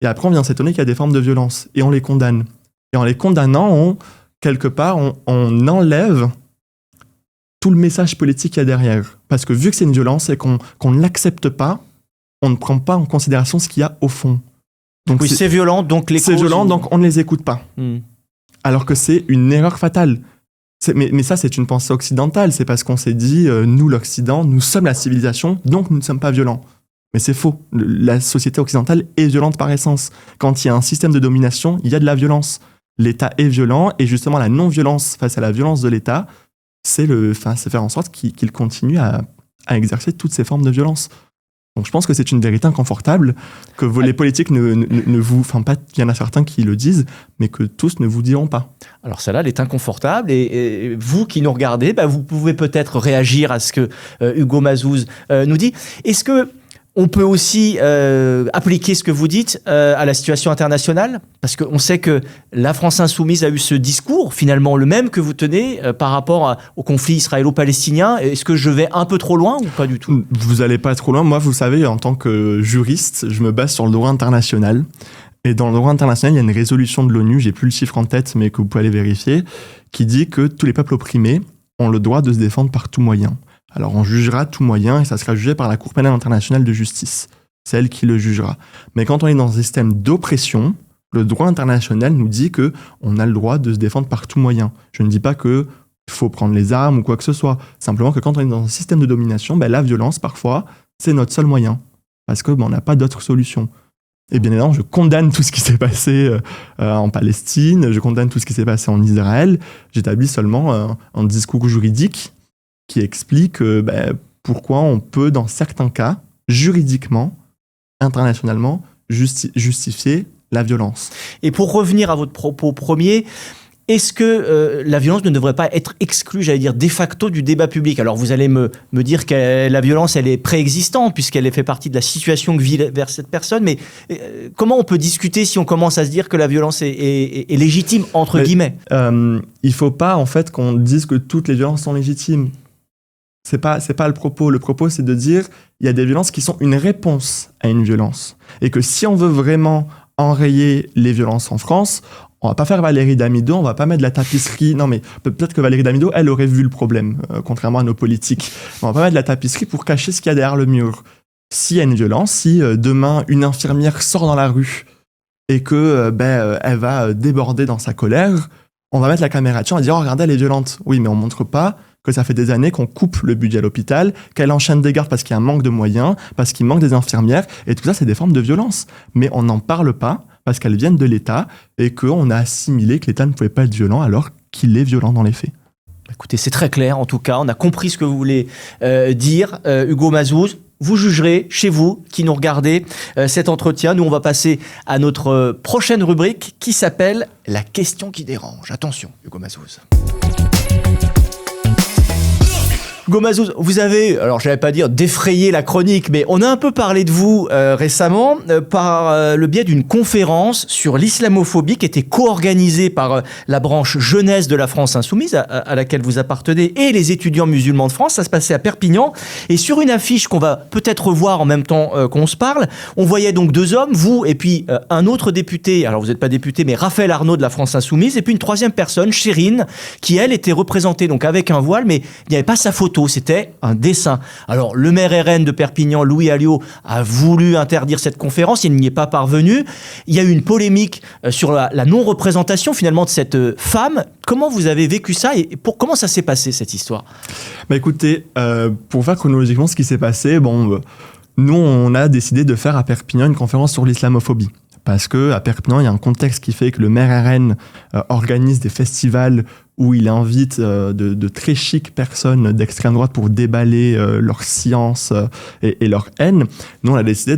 Et après, on vient s'étonner qu'il y a des formes de violence, et on les condamne. Et en les condamnant, quelque part, on enlève tout le message politique qu'il y a derrière. Parce que vu que c'est une violence et qu'on ne l'accepte pas, on ne prend pas en considération ce qu'il y a au fond. Donc oui, c'est violent, donc les causes... C'est violent, donc on ne les écoute pas. Alors que c'est une erreur fatale. Mais ça, c'est une pensée occidentale. C'est parce qu'on s'est dit, nous, l'Occident, nous sommes la civilisation, donc nous ne sommes pas violents. Mais c'est faux. La société occidentale est violente par essence. Quand il y a un système de domination, il y a de la violence. L'État est violent, et justement, la non-violence face à la violence de l'État, c'est faire en sorte qu'il continue à exercer toutes ces formes de violence. Donc je pense que c'est une vérité inconfortable, que les politiques ne vous... Enfin, pas, il y en a certains qui le disent, mais que tous ne vous diront pas. Alors celle-là, elle est inconfortable, et vous qui nous regardez, vous pouvez peut-être réagir à ce que Hugo Mazouz nous dit. Est-ce que on peut aussi appliquer ce que vous dites à la situation internationale, parce qu'on sait que la France insoumise a eu ce discours, finalement le même que vous tenez par rapport au conflit israélo-palestinien. Est-ce que je vais un peu trop loin ou pas du tout ? Vous n'allez pas trop loin. Moi, vous savez, en tant que juriste, je me base sur le droit international. Et dans le droit international, il y a une résolution de l'ONU, j'ai plus le chiffre en tête, mais que vous pouvez aller vérifier, qui dit que tous les peuples opprimés ont le droit de se défendre par tout moyen. Alors on jugera tout moyen, et ça sera jugé par la Cour pénale internationale de justice. C'est elle qui le jugera. Mais quand on est dans un système d'oppression, le droit international nous dit qu'on a le droit de se défendre par tout moyen. Je ne dis pas qu'il faut prendre les armes ou quoi que ce soit. Simplement que quand on est dans un système de domination, la violence, parfois, c'est notre seul moyen. Parce qu'on n'a pas d'autre solution. Et bien évidemment, je condamne tout ce qui s'est passé en Palestine, je condamne tout ce qui s'est passé en Israël. J'établis seulement un discours juridique qui explique pourquoi on peut, dans certains cas, juridiquement, internationalement, justifier la violence. Et pour revenir à votre propos premier, Est-ce que la violence ne devrait pas être exclue, j'allais dire, de facto du débat public? Alors vous allez me dire que la violence, elle est préexistante puisqu'elle fait partie de la situation que vit vers cette personne, mais comment on peut discuter si on commence à se dire que la violence est légitime, entre guillemets? Il faut pas en fait qu'on dise que toutes les violences sont légitimes. C'est pas le propos. Le propos, c'est de dire il y a des violences qui sont une réponse à une violence. Et que si on veut vraiment enrayer les violences en France, on va pas faire Valérie Damido, on va pas mettre de la tapisserie. Non, mais peut-être que Valérie Damido, elle aurait vu le problème, contrairement à nos politiques. On va pas mettre de la tapisserie pour cacher ce qu'il y a derrière le mur. S'il y a une violence, si demain une infirmière sort dans la rue et que elle va déborder dans sa colère, on va mettre la caméra dessus, on va dire oh, regardez, elle est violente. Oui, mais on montre pas que ça fait des années qu'on coupe le budget à l'hôpital, qu'elle enchaîne des gardes parce qu'il y a un manque de moyens, parce qu'il manque des infirmières, et tout ça, c'est des formes de violence. Mais on n'en parle pas parce qu'elles viennent de l'État et qu'on a assimilé que l'État ne pouvait pas être violent alors qu'il est violent dans les faits. Écoutez, c'est très clair en tout cas, on a compris ce que vous voulez dire. Hugo Mazouz, vous jugerez chez vous qui nous regardez cet entretien. Nous, on va passer à notre prochaine rubrique qui s'appelle « La question qui dérange ». Attention, Hugo Mazouz. Hugo Mazouz, vous avez, alors je n'allais pas dire défrayé la chronique, mais on a un peu parlé de vous récemment par le biais d'une conférence sur l'islamophobie qui était co-organisée par la branche jeunesse de la France insoumise à laquelle vous appartenez et les étudiants musulmans de France. Ça se passait à Perpignan et sur une affiche qu'on va peut-être revoir en même temps qu'on se parle, on voyait donc deux hommes, vous et puis un autre député, alors vous n'êtes pas député, mais Raphaël Arnaud de la France insoumise et puis une troisième personne, Chérine, qui elle était représentée donc avec un voile, mais il n'y avait pas sa photo. C'était un dessin. Alors, le maire RN de Perpignan, Louis Alliot, a voulu interdire cette conférence. Il n'y est pas parvenu. Il y a eu une polémique sur la non-représentation, finalement, de cette femme. Comment vous avez vécu ça et comment ça s'est passé, cette histoire? Écoutez, pour faire chronologiquement ce qui s'est passé, nous, on a décidé de faire à Perpignan une conférence sur l'islamophobie. Parce qu'à Perpignan, il y a un contexte qui fait que le maire RN organise des festivals où il invite de très chic personnes d'extrême droite pour déballer leur science et leur haine. Nous, on a décidé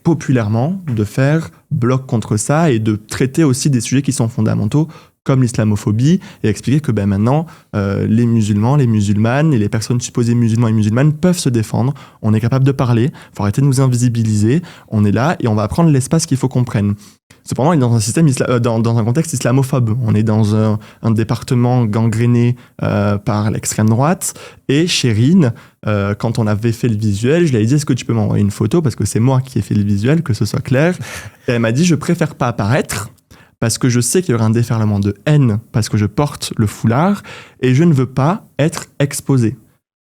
populairement, de faire bloc contre ça et de traiter aussi des sujets qui sont fondamentaux, comme l'islamophobie, et expliquer que maintenant, les musulmans, les musulmanes et les personnes supposées musulmans et musulmanes peuvent se défendre. On est capable de parler, il faut arrêter de nous invisibiliser, on est là et on va prendre l'espace qu'il faut qu'on prenne. Cependant, on est dans un système dans un contexte islamophobe. On est dans un département gangréné par l'extrême droite. Et Chérine, quand on avait fait le visuel, je lui ai dit, est-ce que tu peux m'envoyer une photo? Parce que c'est moi qui ai fait le visuel, que ce soit clair. Et elle m'a dit, je préfère pas apparaître parce que je sais qu'il y aura un déferlement de haine parce que je porte le foulard et je ne veux pas être exposée.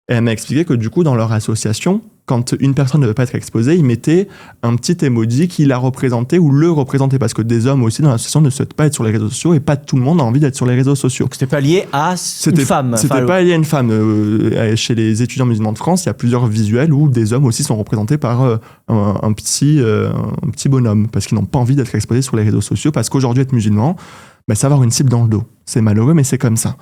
Et elle m'a expliqué que du coup, dans leur association, quand une personne ne veut pas être exposée, ils mettaient un petit emoji qui la représentait ou le représentait. Parce que des hommes aussi dans l'association ne souhaitent pas être sur les réseaux sociaux et pas tout le monde a envie d'être sur les réseaux sociaux. Donc c'était pas lié à une femme. C'était pas lié à une femme. Chez les étudiants musulmans de France, il y a plusieurs visuels où des hommes aussi sont représentés par un petit bonhomme. Parce qu'ils n'ont pas envie d'être exposés sur les réseaux sociaux. Parce qu'aujourd'hui, être musulman, c'est avoir une cible dans le dos. C'est malheureux, mais c'est comme ça.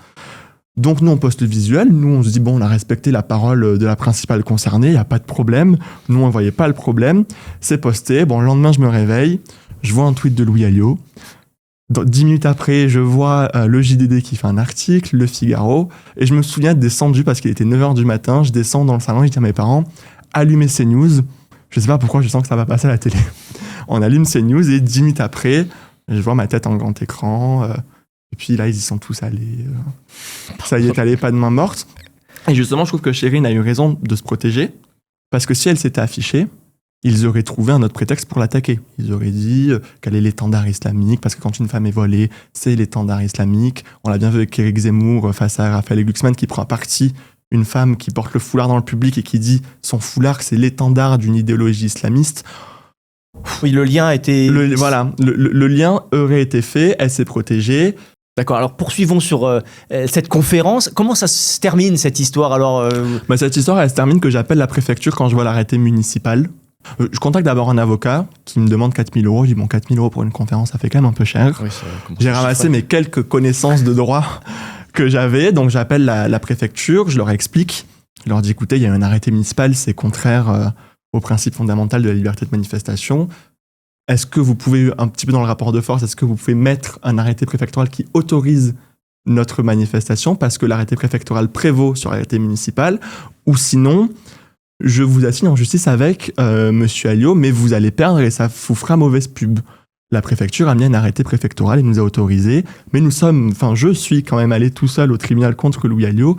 Donc nous on poste le visuel, nous on se dit on a respecté la parole de la principale concernée, il n'y a pas de problème, nous on ne voyait pas le problème, c'est posté, le lendemain je me réveille, je vois un tweet de Louis Alliot, 10 minutes après je vois le JDD qui fait un article, le Figaro, et je me souviens de descendre parce qu'il était 9h du matin, je descends dans le salon et je dis à mes parents, allumez CNews, je ne sais pas pourquoi je sens que ça va passer à la télé. On allume CNews et 10 minutes après, je vois ma tête en grand écran, et puis là, ils y sont tous allés. Ça y est, allé, pas de main morte. Et justement, je trouve que Chérine a eu raison de se protéger. Parce que si elle s'était affichée, ils auraient trouvé un autre prétexte pour l'attaquer. Ils auraient dit qu'elle est l'étendard islamique. Parce que quand une femme est volée, c'est l'étendard islamique. On l'a bien vu avec Éric Zemmour face à Raphaël Glucksmann qui prend à partie une femme qui porte le foulard dans le public et qui dit son foulard, c'est l'étendard d'une idéologie islamiste. Oui, le lien a été... Le lien aurait été fait. Elle s'est protégée. D'accord, alors poursuivons sur cette conférence. Comment ça se termine cette histoire alors Cette histoire, elle se termine que j'appelle la préfecture quand je vois l'arrêté municipal. Je contacte d'abord un avocat qui me demande 4 000 €. Je dis 4 000 € pour une conférence, ça fait quand même un peu cher. Oui, j'ai ramassé mes quelques connaissances de droit que j'avais, donc j'appelle la préfecture, je leur explique. Je leur dis écoutez, il y a un arrêté municipal, c'est contraire au principe fondamental de la liberté de manifestation. est-ce que vous pouvez, un petit peu dans le rapport de force, est-ce que vous pouvez mettre un arrêté préfectoral qui autorise notre manifestation parce que l'arrêté préfectoral prévaut sur l'arrêté municipal, ou sinon, je vous assigne en justice avec Monsieur Alliot, mais vous allez perdre et ça vous fera mauvaise pub. La préfecture a mis un arrêté préfectoral et nous a autorisé, mais je suis quand même allé tout seul au tribunal contre Louis Alliot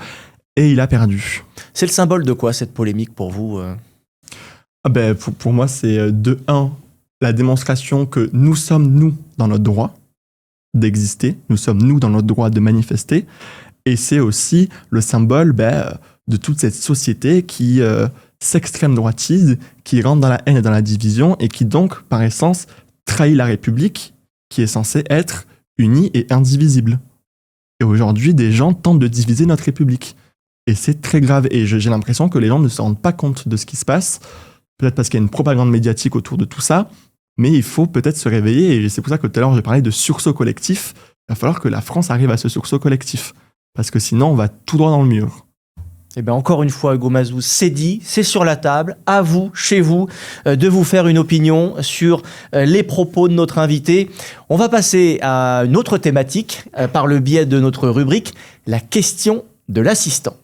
et il a perdu. C'est le symbole de quoi cette polémique pour vous Pour moi, c'est de 1, la démonstration que nous sommes, nous, dans notre droit d'exister, nous sommes, nous, dans notre droit de manifester, et c'est aussi le symbole de toute cette société qui s'extrême droitise, qui rentre dans la haine et dans la division, et qui donc, par essence, trahit la République, qui est censée être unie et indivisible. Et aujourd'hui, des gens tentent de diviser notre République. Et c'est très grave, et j'ai l'impression que les gens ne se rendent pas compte de ce qui se passe, peut-être parce qu'il y a une propagande médiatique autour de tout ça, mais il faut peut-être se réveiller, et c'est pour ça que tout à l'heure j'ai parlé de sursaut collectif. Il va falloir que la France arrive à ce sursaut collectif, parce que sinon on va tout droit dans le mur. Eh bien, encore une fois, Hugo Mazouz, c'est dit, c'est sur la table, à vous, chez vous, de vous faire une opinion sur les propos de notre invité. On va passer à une autre thématique, par le biais de notre rubrique, la question de l'assistant.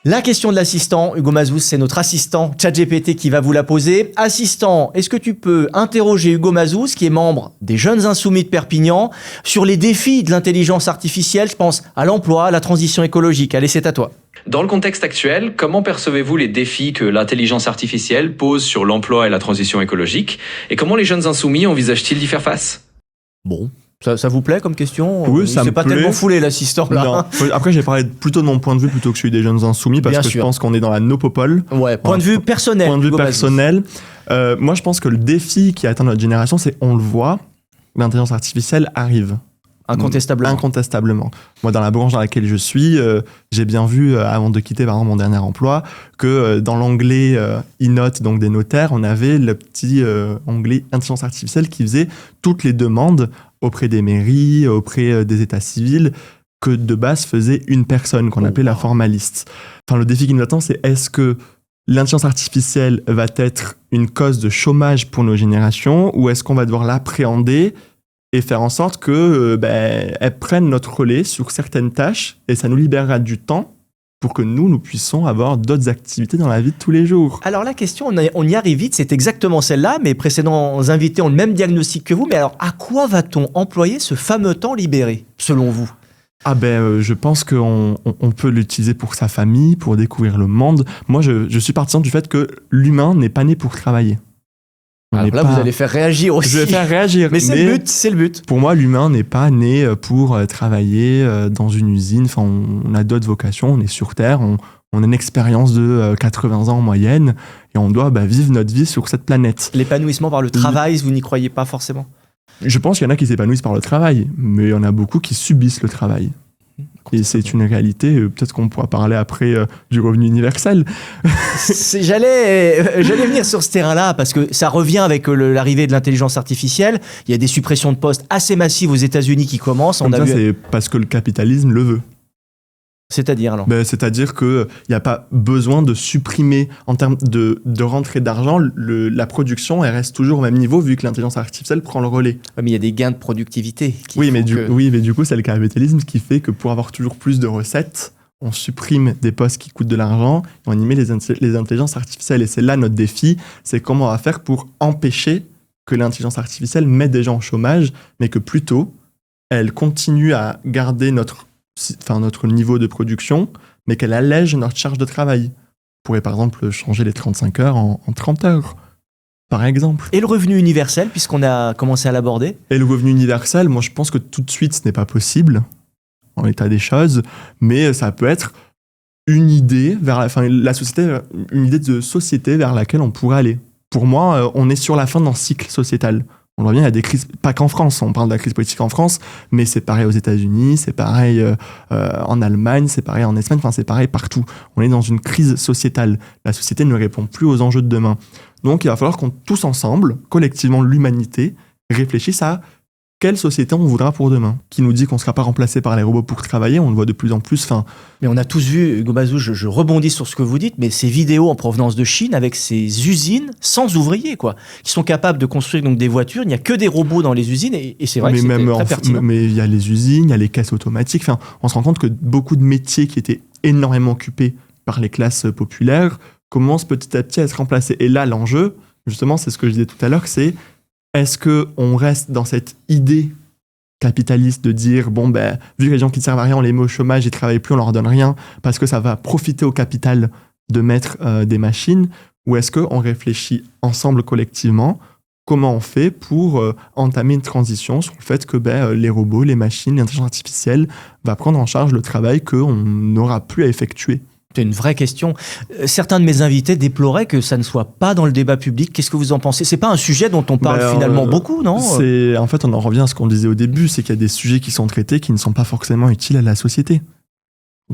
La question de l'assistant, Hugo Mazouz, c'est notre assistant ChatGPT qui va vous la poser. Assistant, est-ce que tu peux interroger Hugo Mazouz, qui est membre des Jeunes Insoumis de Perpignan, sur les défis de l'intelligence artificielle, je pense à l'emploi, à la transition écologique. Allez, c'est à toi. Dans le contexte actuel, comment percevez-vous les défis que l'intelligence artificielle pose sur l'emploi et la transition écologique? Et comment les Jeunes Insoumis envisagent-ils d'y faire face? Bon. Ça vous plaît comme question? Oui, ça me plaît. C'est pas tellement foulé l'assistant là. Non. Après, j'ai parlé plutôt de mon point de vue plutôt que celui des Jeunes Insoumis parce que je pense qu'on est dans la nopopole. Ouais, point de vue personnel. Point de vue personnel. Moi, je pense que le défi qui atteint notre génération, c'est, on le voit, l'intelligence artificielle arrive. Incontestablement. Moi, dans la branche dans laquelle je suis, j'ai bien vu, avant de quitter par exemple, mon dernier emploi, que dans l'onglet e-note, donc des notaires, on avait le petit onglet intelligence artificielle qui faisait toutes les demandes auprès des mairies, auprès des états civils, que de base faisait une personne, qu'on appelait la formaliste. Enfin, le défi qui nous attend, c'est est-ce que l'intelligence artificielle va être une cause de chômage pour nos générations, ou est-ce qu'on va devoir l'appréhender et faire en sorte que elle prenne notre relais sur certaines tâches, et ça nous libérera du temps pour que nous puissions avoir d'autres activités dans la vie de tous les jours. Alors la question, on y arrive vite, c'est exactement celle-là. Mes précédents invités ont le même diagnostic que vous, mais alors à quoi va-t-on employer ce fameux temps libéré, selon vous ? Je pense qu'on peut l'utiliser pour sa famille, pour découvrir le monde. Moi, je suis partisan du fait que l'humain n'est pas né pour travailler. Alors là, vous allez faire réagir aussi. Je vais faire réagir. Mais c'est le but. Pour moi, l'humain n'est pas né pour travailler dans une usine. Enfin, on a d'autres vocations, on est sur Terre, on a une expérience de 80 ans en moyenne, et on doit vivre notre vie sur cette planète. L'épanouissement par le travail, vous n'y croyez pas forcément ? Je pense qu'il y en a qui s'épanouissent par le travail, mais il y en a beaucoup qui subissent le travail. Et c'est une réalité, peut-être qu'on pourra parler après du revenu universel. J'allais venir sur ce terrain-là, parce que ça revient avec l'arrivée de l'intelligence artificielle. Il y a des suppressions de postes assez massives aux États-Unis qui commencent. C'est parce que le capitalisme le veut. C'est-à-dire alors C'est-à-dire qu'il n'y a pas besoin de supprimer, en termes de rentrée d'argent, la production, elle reste toujours au même niveau vu que l'intelligence artificielle prend le relais. Ouais, mais il y a des gains de productivité. Oui, mais du coup, c'est le capitalisme qui fait que pour avoir toujours plus de recettes, on supprime des postes qui coûtent de l'argent et on y met les intelligences artificielles. Et c'est là notre défi, c'est comment on va faire pour empêcher que l'intelligence artificielle mette des gens au chômage, mais que plutôt, elle continue à garder notre niveau de production, mais qu'elle allège notre charge de travail. On pourrait par exemple changer les 35 heures en 30 heures, par exemple. Et le revenu universel, puisqu'on a commencé à l'aborder ? Et le revenu universel, moi je pense que tout de suite ce n'est pas possible, en l'état des choses, mais ça peut être une idée une idée de société vers laquelle on pourrait aller. Pour moi, on est sur la fin d'un cycle sociétal. On voit bien, il y a des crises, pas qu'en France, on parle de la crise politique en France, mais c'est pareil aux États-Unis, c'est pareil en Allemagne, c'est pareil en Espagne, c'est pareil partout. On est dans une crise sociétale. La société ne répond plus aux enjeux de demain. Donc il va falloir qu'on tous ensemble, collectivement l'humanité, réfléchisse à quelle société on voudra pour demain. Qui nous dit qu'on ne sera pas remplacé par les robots pour travailler, on le voit de plus en plus. Mais on a tous vu, Hugo Mazous, je rebondis sur ce que vous dites, mais ces vidéos en provenance de Chine avec ces usines sans ouvriers, quoi, qui sont capables de construire donc des voitures. Il n'y a que des robots dans les usines et c'est vrai que c'est très pertinent. Mais il y a les usines, il y a les caisses automatiques. On se rend compte que beaucoup de métiers qui étaient énormément occupés par les classes populaires commencent petit à petit à être remplacés. Et là, l'enjeu, justement, c'est ce que je disais tout à l'heure, c'est est-ce qu'on reste dans cette idée capitaliste de dire, vu que les gens qui ne servent à rien, on les met au chômage, ils ne travaillent plus, on leur donne rien, parce que ça va profiter au capital de mettre des machines, ou est-ce qu'on réfléchit ensemble collectivement comment on fait pour entamer une transition sur le fait que les robots, les machines, l'intelligence artificielle va prendre en charge le travail qu'on n'aura plus à effectuer. C'est une vraie question. Certains de mes invités déploraient que ça ne soit pas dans le débat public. Qu'est-ce que vous en pensez ? C'est pas un sujet dont on parle finalement beaucoup, non ? En fait, on en revient à ce qu'on disait au début, c'est qu'il y a des sujets qui sont traités qui ne sont pas forcément utiles à la société.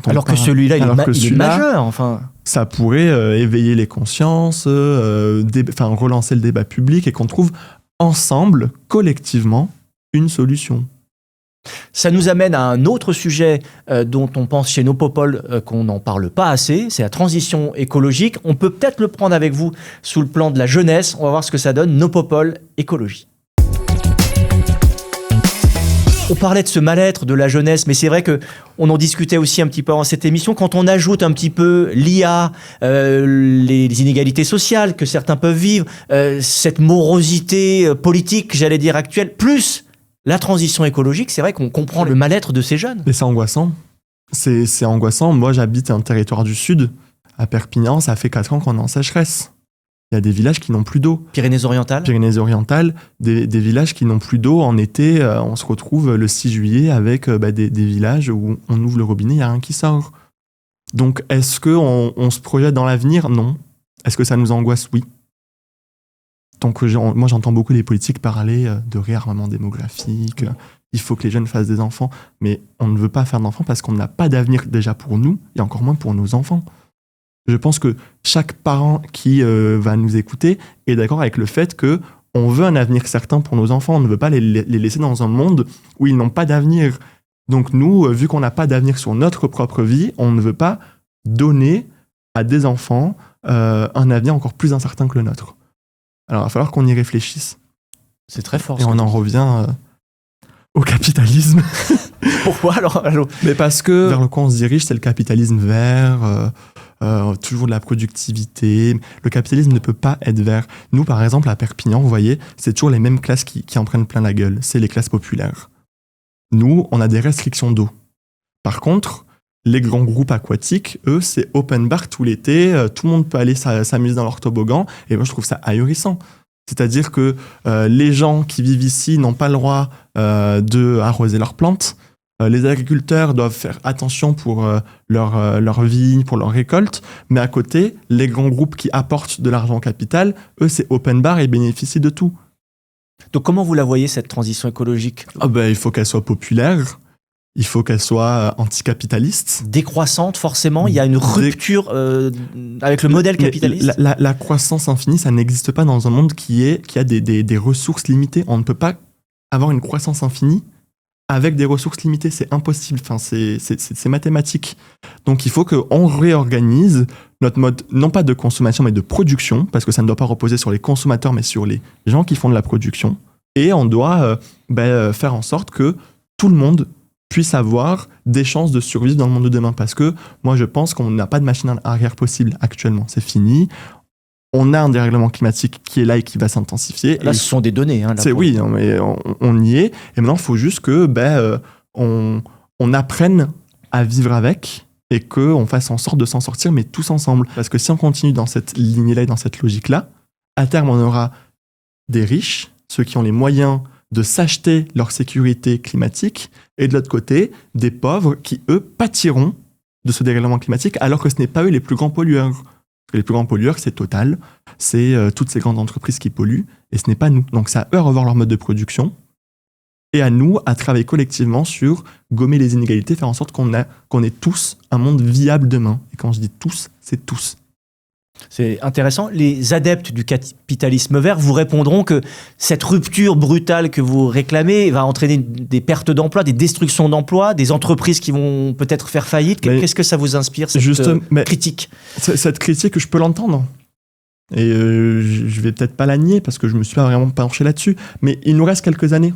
Alors que celui-là, il est majeur. Enfin, ça pourrait éveiller les consciences, relancer le débat public et qu'on trouve ensemble, collectivement, une solution. Ça nous amène à un autre sujet dont on pense chez Nopopol qu'on n'en parle pas assez, c'est la transition écologique. On peut peut-être le prendre avec vous sous le plan de la jeunesse. On va voir ce que ça donne. Nopopol écologie. On parlait de ce mal-être de la jeunesse, mais c'est vrai qu'on en discutait aussi un petit peu avant cette émission. Quand on ajoute un petit peu l'IA, les inégalités sociales que certains peuvent vivre, cette morosité politique, j'allais dire actuelle, plus la transition écologique, c'est vrai qu'on comprend le mal-être de ces jeunes. Et c'est angoissant. C'est angoissant. Moi, j'habite un territoire du Sud, à Perpignan. Ça fait 4 ans qu'on est en sécheresse. Il y a des villages qui n'ont plus d'eau. Pyrénées-Orientales, des villages qui n'ont plus d'eau. En été, on se retrouve le 6 juillet avec des villages où on ouvre le robinet, il n'y a rien qui sort. Donc, est-ce qu'on se projette dans l'avenir ? Non. Est-ce que ça nous angoisse ? Oui. Donc, moi, j'entends beaucoup les politiques parler de réarmement démographique. Il faut que les jeunes fassent des enfants. Mais on ne veut pas faire d'enfants parce qu'on n'a pas d'avenir déjà pour nous et encore moins pour nos enfants. Je pense que chaque parent qui va nous écouter est d'accord avec le fait qu'on veut un avenir certain pour nos enfants. On ne veut pas les laisser dans un monde où ils n'ont pas d'avenir. Donc nous, vu qu'on n'a pas d'avenir sur notre propre vie, on ne veut pas donner à des enfants un avenir encore plus incertain que le nôtre. Alors il va falloir qu'on y réfléchisse. C'est très fort. Et on en revient au capitalisme. Pourquoi alors ? Mais parce que vers le quoi on se dirige, c'est le capitalisme vert, toujours de la productivité. Le capitalisme ne peut pas être vert. Nous, par exemple, à Perpignan, vous voyez, c'est toujours les mêmes classes qui en prennent plein la gueule. C'est les classes populaires. Nous, on a des restrictions d'eau. Par contre, les grands groupes aquatiques, eux, c'est open bar tout l'été. Tout le monde peut aller s'amuser dans leur toboggan. Et moi, je trouve ça ahurissant. C'est-à-dire que les gens qui vivent ici n'ont pas le droit d'arroser leurs plantes. Les agriculteurs doivent faire attention pour leur vignes, pour leur récolte. Mais à côté, les grands groupes qui apportent de l'argent au capital, eux, c'est open bar et bénéficient de tout. Donc comment vous la voyez, cette transition écologique ? Il faut qu'elle soit populaire. Il faut qu'elle soit anticapitaliste. Décroissante, forcément. Il y a une rupture avec le modèle capitaliste. La croissance infinie, ça n'existe pas dans un monde qui a des ressources limitées. On ne peut pas avoir une croissance infinie avec des ressources limitées. C'est impossible. Enfin, c'est mathématique. Donc, il faut qu'on réorganise notre mode, non pas de consommation, mais de production, parce que ça ne doit pas reposer sur les consommateurs, mais sur les gens qui font de la production. Et on doit faire en sorte que tout le monde puisse avoir des chances de survivre dans le monde de demain. Parce que moi, je pense qu'on n'a pas de machine arrière possible actuellement. C'est fini. On a un dérèglement climatique qui est là et qui va s'intensifier. Là, ce sont des données. Oui, mais on y est. Et maintenant, il faut juste que on apprenne à vivre avec et qu'on fasse en sorte de s'en sortir, mais tous ensemble. Parce que si on continue dans cette lignée-là et dans cette logique-là, à terme, on aura des riches, ceux qui ont les moyens de s'acheter leur sécurité climatique, et de l'autre côté, des pauvres qui, eux, pâtiront de ce dérèglement climatique, alors que ce n'est pas eux les plus grands pollueurs. Parce que les plus grands pollueurs, c'est Total, c'est toutes ces grandes entreprises qui polluent, et ce n'est pas nous. Donc c'est à eux à revoir leur mode de production, et à nous à travailler collectivement sur gommer les inégalités, faire en sorte qu'on ait tous un monde viable demain. Et quand je dis tous, c'est tous. C'est intéressant. Les adeptes du capitalisme vert vous répondront que cette rupture brutale que vous réclamez va entraîner des pertes d'emplois, des destructions d'emplois, des entreprises qui vont peut-être faire faillite. Qu'est-ce que ça vous inspire, cette critique ? Cette critique, je peux l'entendre. Et je vais peut-être pas la nier parce que je me suis pas vraiment penché là-dessus. Mais il nous reste quelques années.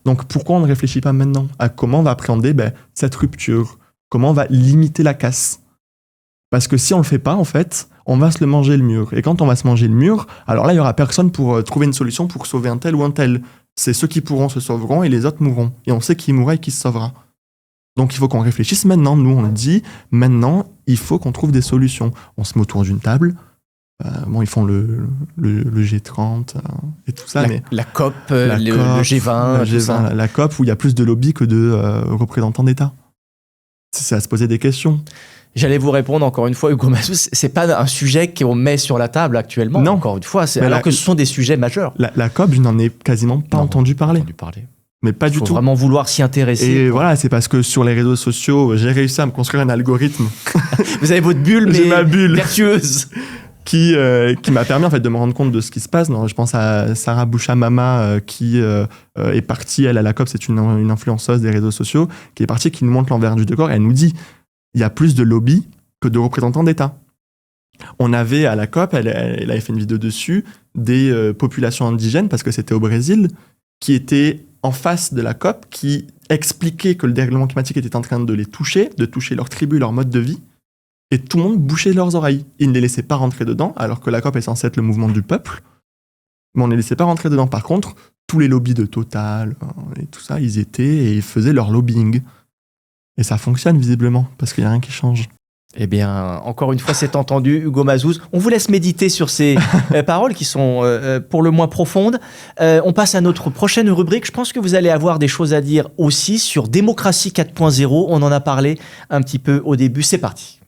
Donc pourquoi on ne réfléchit pas maintenant à comment on va appréhender cette rupture ? Comment on va limiter la casse ? Parce que si on le fait pas, en fait, on va se le manger le mur. Et quand on va se manger le mur, alors là, il y aura personne pour trouver une solution pour sauver un tel ou un tel. C'est ceux qui pourront se sauveront et les autres mourront. Et on sait qui mourra et qui se sauvera. Donc il faut qu'on réfléchisse maintenant. Nous, on le dit, maintenant, il faut qu'on trouve des solutions. On se met autour d'une table. Ils font le G30 et tout ça. La COP, le G20. Tout ça. La COP, où il y a plus de lobbies que de représentants d'État. C'est à se poser des questions. J'allais vous répondre encore une fois, Hugo Mazuz, c'est pas un sujet qu'on met sur la table actuellement, non. Encore une fois, alors que ce sont des sujets majeurs. La COP, je n'en ai quasiment pas entendu parler. Mais pas du tout. Il faut vraiment vouloir s'y intéresser. Et voilà, c'est parce que sur les réseaux sociaux, j'ai réussi à me construire un algorithme. Vous avez votre bulle, mais ma bulle vertueuse. Qui m'a permis en fait de me rendre compte de ce qui se passe. Non, je pense à Sarah Bouchamama qui est partie, elle à la COP, c'est une influenceuse des réseaux sociaux, qui est partie, qui nous montre l'envers du décor et elle nous dit il y a plus de lobbies que de représentants d'État. On avait à la COP, elle avait fait une vidéo dessus, des populations indigènes, parce que c'était au Brésil, qui étaient en face de la COP, qui expliquaient que le dérèglement climatique était en train de les toucher, de toucher leur tribu, leur mode de vie, et tout le monde bouchait leurs oreilles. Ils ne les laissaient pas rentrer dedans, alors que la COP est censée être le mouvement du peuple, mais on ne les laissait pas rentrer dedans. Par contre, tous les lobbies de Total et tout ça, ils étaient et ils faisaient leur lobbying. Et ça fonctionne visiblement, parce qu'il n'y a rien qui change. Eh bien, encore une fois, c'est entendu, Hugo Mazuz. On vous laisse méditer sur ces paroles qui sont pour le moins profondes. On passe à notre prochaine rubrique. Je pense que vous allez avoir des choses à dire aussi sur Démocratie 4.0. On en a parlé un petit peu au début. C'est parti.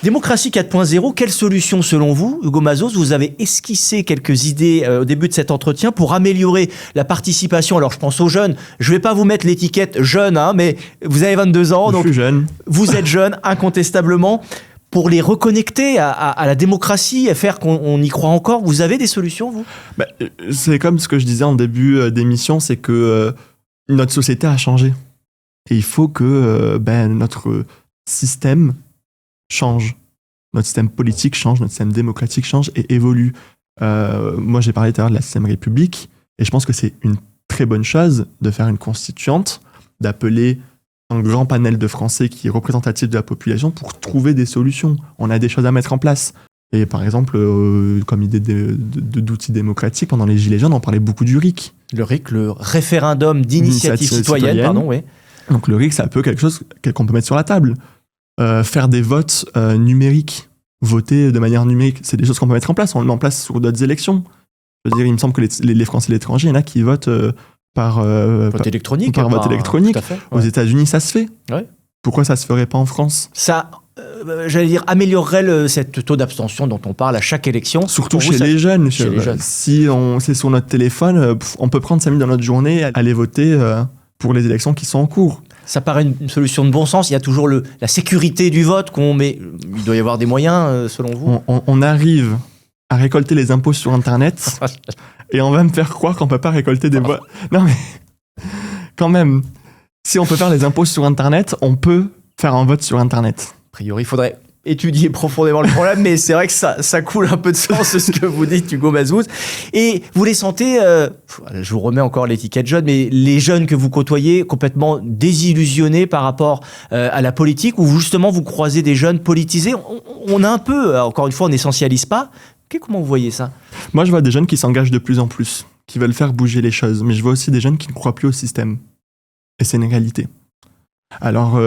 Démocratie 4.0, quelle solution selon vous, Hugo Mazuz ? Vous avez esquissé quelques idées au début de cet entretien pour améliorer la participation. Alors je pense aux jeunes, je ne vais pas vous mettre l'étiquette jeune, mais vous avez 22 ans, donc je suis jeune. Vous êtes jeune, incontestablement. Pour les reconnecter à la démocratie, à faire qu'on y croit encore, vous avez des solutions, vous ? C'est comme ce que je disais en début d'émission, c'est que notre société a changé. Et il faut que notre système change. Notre système politique change, notre système démocratique change et évolue. Moi, j'ai parlé tout à l'heure de la 6ème République, et je pense que c'est une très bonne chose de faire une constituante, d'appeler un grand panel de Français qui est représentatif de la population pour trouver des solutions. On a des choses à mettre en place. Et par exemple, comme idée d'outils démocratiques, pendant les Gilets jaunes, on parlait beaucoup du RIC. Le RIC, le référendum d'initiative citoyenne. Pardon, oui. Donc le RIC, c'est un peu quelque chose qu'on peut mettre sur la table. Faire des votes numériques, voter de manière numérique, c'est des choses qu'on peut mettre en place. On le met en place sur d'autres élections. Je veux dire, il me semble que les Français et l'étranger, il y en a qui votent par vote électronique. Vote électronique. Tout à fait, ouais. Aux États-Unis, ça se fait. Ouais. Pourquoi ça se ferait pas en France ? Ça, j'allais dire, améliorerait cette taux d'abstention dont on parle à chaque élection. Surtout chez les jeunes. Si c'est sur notre téléphone, on peut prendre 5 minutes dans notre journée, aller voter pour les élections qui sont en cours. Ça paraît une solution de bon sens. Il y a toujours la sécurité du vote mais il doit y avoir des moyens, selon vous. On arrive à récolter les impôts sur Internet et on va me faire croire qu'on ne peut pas récolter des votes. Non mais, quand même, si on peut faire les impôts sur Internet, on peut faire un vote sur Internet. A priori, il faudrait étudier profondément le problème, mais c'est vrai que ça coule un peu de sens, ce que vous dites, Hugo Mazuz. Et vous les sentez, je vous remets encore l'étiquette jeune, mais les jeunes que vous côtoyez complètement désillusionnés par rapport à la politique, ou justement vous croisez des jeunes politisés. On a un peu, encore une fois, on n'essentialise pas. Comment vous voyez ça ? Moi, je vois des jeunes qui s'engagent de plus en plus, qui veulent faire bouger les choses, mais je vois aussi des jeunes qui ne croient plus au système. Et c'est une réalité. Alors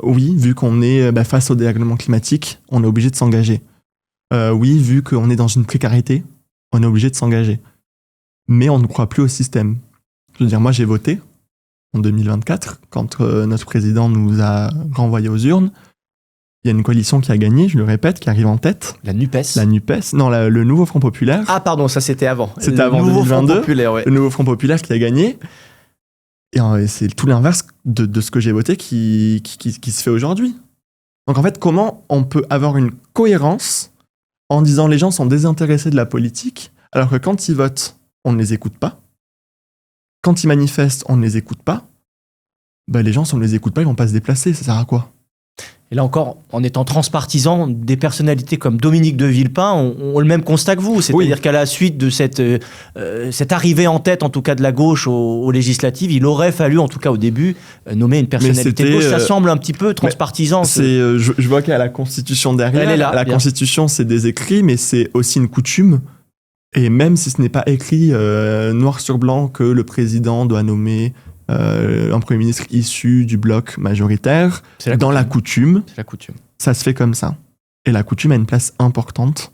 oui, vu qu'on est face au dérèglement climatique, on est obligé de s'engager. Oui, vu qu'on est dans une précarité, on est obligé de s'engager. Mais on ne croit plus au système. Je veux dire, moi j'ai voté en 2024, quand notre président nous a renvoyés aux urnes. Il y a une coalition qui a gagné, je le répète, qui arrive en tête. La NUPES. La NUPES, non, le Nouveau Front Populaire. Ah pardon, ça c'était avant. C'était avant 2022. Le Nouveau Front Populaire qui a gagné. Et c'est tout l'inverse de ce que j'ai voté qui se fait aujourd'hui. Donc en fait, comment on peut avoir une cohérence en disant les gens sont désintéressés de la politique, alors que quand ils votent, on ne les écoute pas. Quand ils manifestent, on ne les écoute pas. Les gens, si on ne les écoute pas, ils vont pas se déplacer. Ça sert à quoi ? Et là encore, en étant transpartisan, des personnalités comme Dominique de Villepin ont le même constat que vous. C'est-à-dire qu'à la suite de cette arrivée en tête, en tout cas de la gauche aux législatives, il aurait fallu, en tout cas au début, nommer une personnalité de gauche. Ça semble un petit peu transpartisan. Je vois qu'il y a la Constitution derrière. Elle est là, la bien. Constitution, c'est des écrits, mais c'est aussi une coutume. Et même si ce n'est pas écrit noir sur blanc que le président doit nommer un Premier ministre issu du bloc majoritaire, la coutume, c'est la coutume. Ça se fait comme ça. Et la coutume a une place importante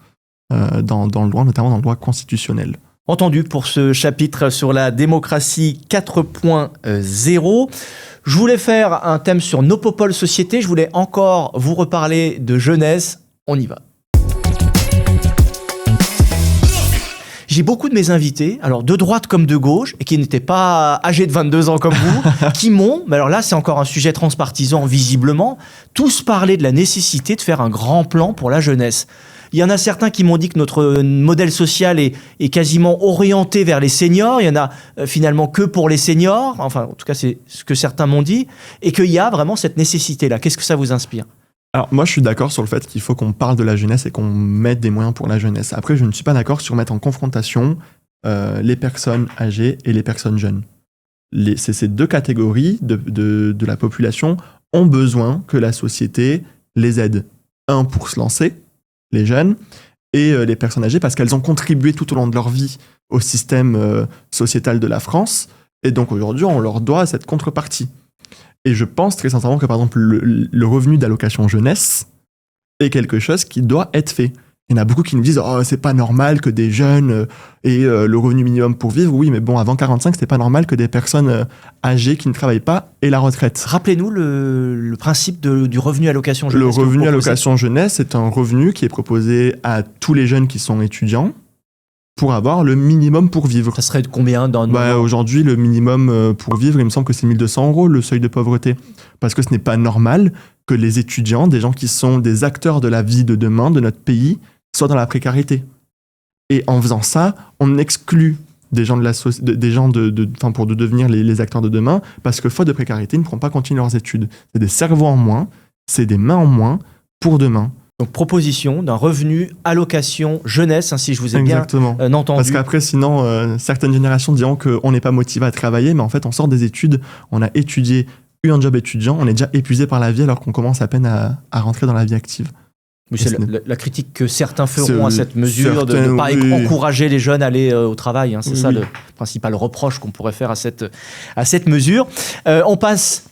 dans le droit, notamment dans le droit constitutionnel. Entendu pour ce chapitre sur la démocratie 4.0. Je voulais faire un thème sur Nopopole Société. Je voulais encore vous reparler de jeunesse. On y va. J'ai beaucoup de mes invités, alors de droite comme de gauche, et qui n'étaient pas âgés de 22 ans comme vous, qui m'ont, mais alors là c'est encore un sujet transpartisan visiblement, tous parlé de la nécessité de faire un grand plan pour la jeunesse. Il y en a certains qui m'ont dit que notre modèle social est quasiment orienté vers les seniors, il y en a finalement que pour les seniors, enfin en tout cas c'est ce que certains m'ont dit, et qu'il y a vraiment cette nécessité-là. Qu'est-ce que ça vous inspire ? Alors moi je suis d'accord sur le fait qu'il faut qu'on parle de la jeunesse et qu'on mette des moyens pour la jeunesse. Après je ne suis pas d'accord sur mettre en confrontation les personnes âgées et les personnes jeunes. Ces deux catégories de la population ont besoin que la société les aide. Un, pour se lancer, les jeunes, et les personnes âgées parce qu'elles ont contribué tout au long de leur vie au système sociétal de la France, et donc aujourd'hui on leur doit cette contrepartie. Et je pense très sincèrement que, par exemple, le revenu d'allocation jeunesse est quelque chose qui doit être fait. Il y en a beaucoup qui nous disent « Oh, c'est pas normal que des jeunes aient le revenu minimum pour vivre. » Oui, mais bon, avant 45, c'était pas normal que des personnes âgées qui ne travaillent pas aient la retraite. Rappelez-nous le principe du revenu allocation jeunesse. Le revenu allocation jeunesse est un revenu qui est proposé à tous les jeunes qui sont étudiants pour avoir le minimum pour vivre. Ça serait de combien dans Aujourd'hui, le minimum pour vivre, il me semble que c'est 1 200 €, le seuil de pauvreté. Parce que ce n'est pas normal que les étudiants, des gens qui sont des acteurs de la vie de demain de notre pays, soient dans la précarité. Et en faisant ça, on exclut des gens pour devenir les acteurs de demain, parce que faute de précarité, ils ne pourront pas continuer leurs études. C'est des cerveaux en moins, c'est des mains en moins pour demain. Donc, proposition d'un revenu allocation jeunesse, si je vous ai bien entendu. Parce qu'après, sinon, certaines générations diront qu'on n'est pas motivé à travailler, mais en fait, on sort des études, on a étudié, eu un job étudiant, on est déjà épuisé par la vie alors qu'on commence à peine à rentrer dans la vie active. Oui, c'est la critique que certains feront à cette mesure de ne pas encourager les jeunes à aller au travail. C'est ça le principal reproche qu'on pourrait faire à cette mesure. On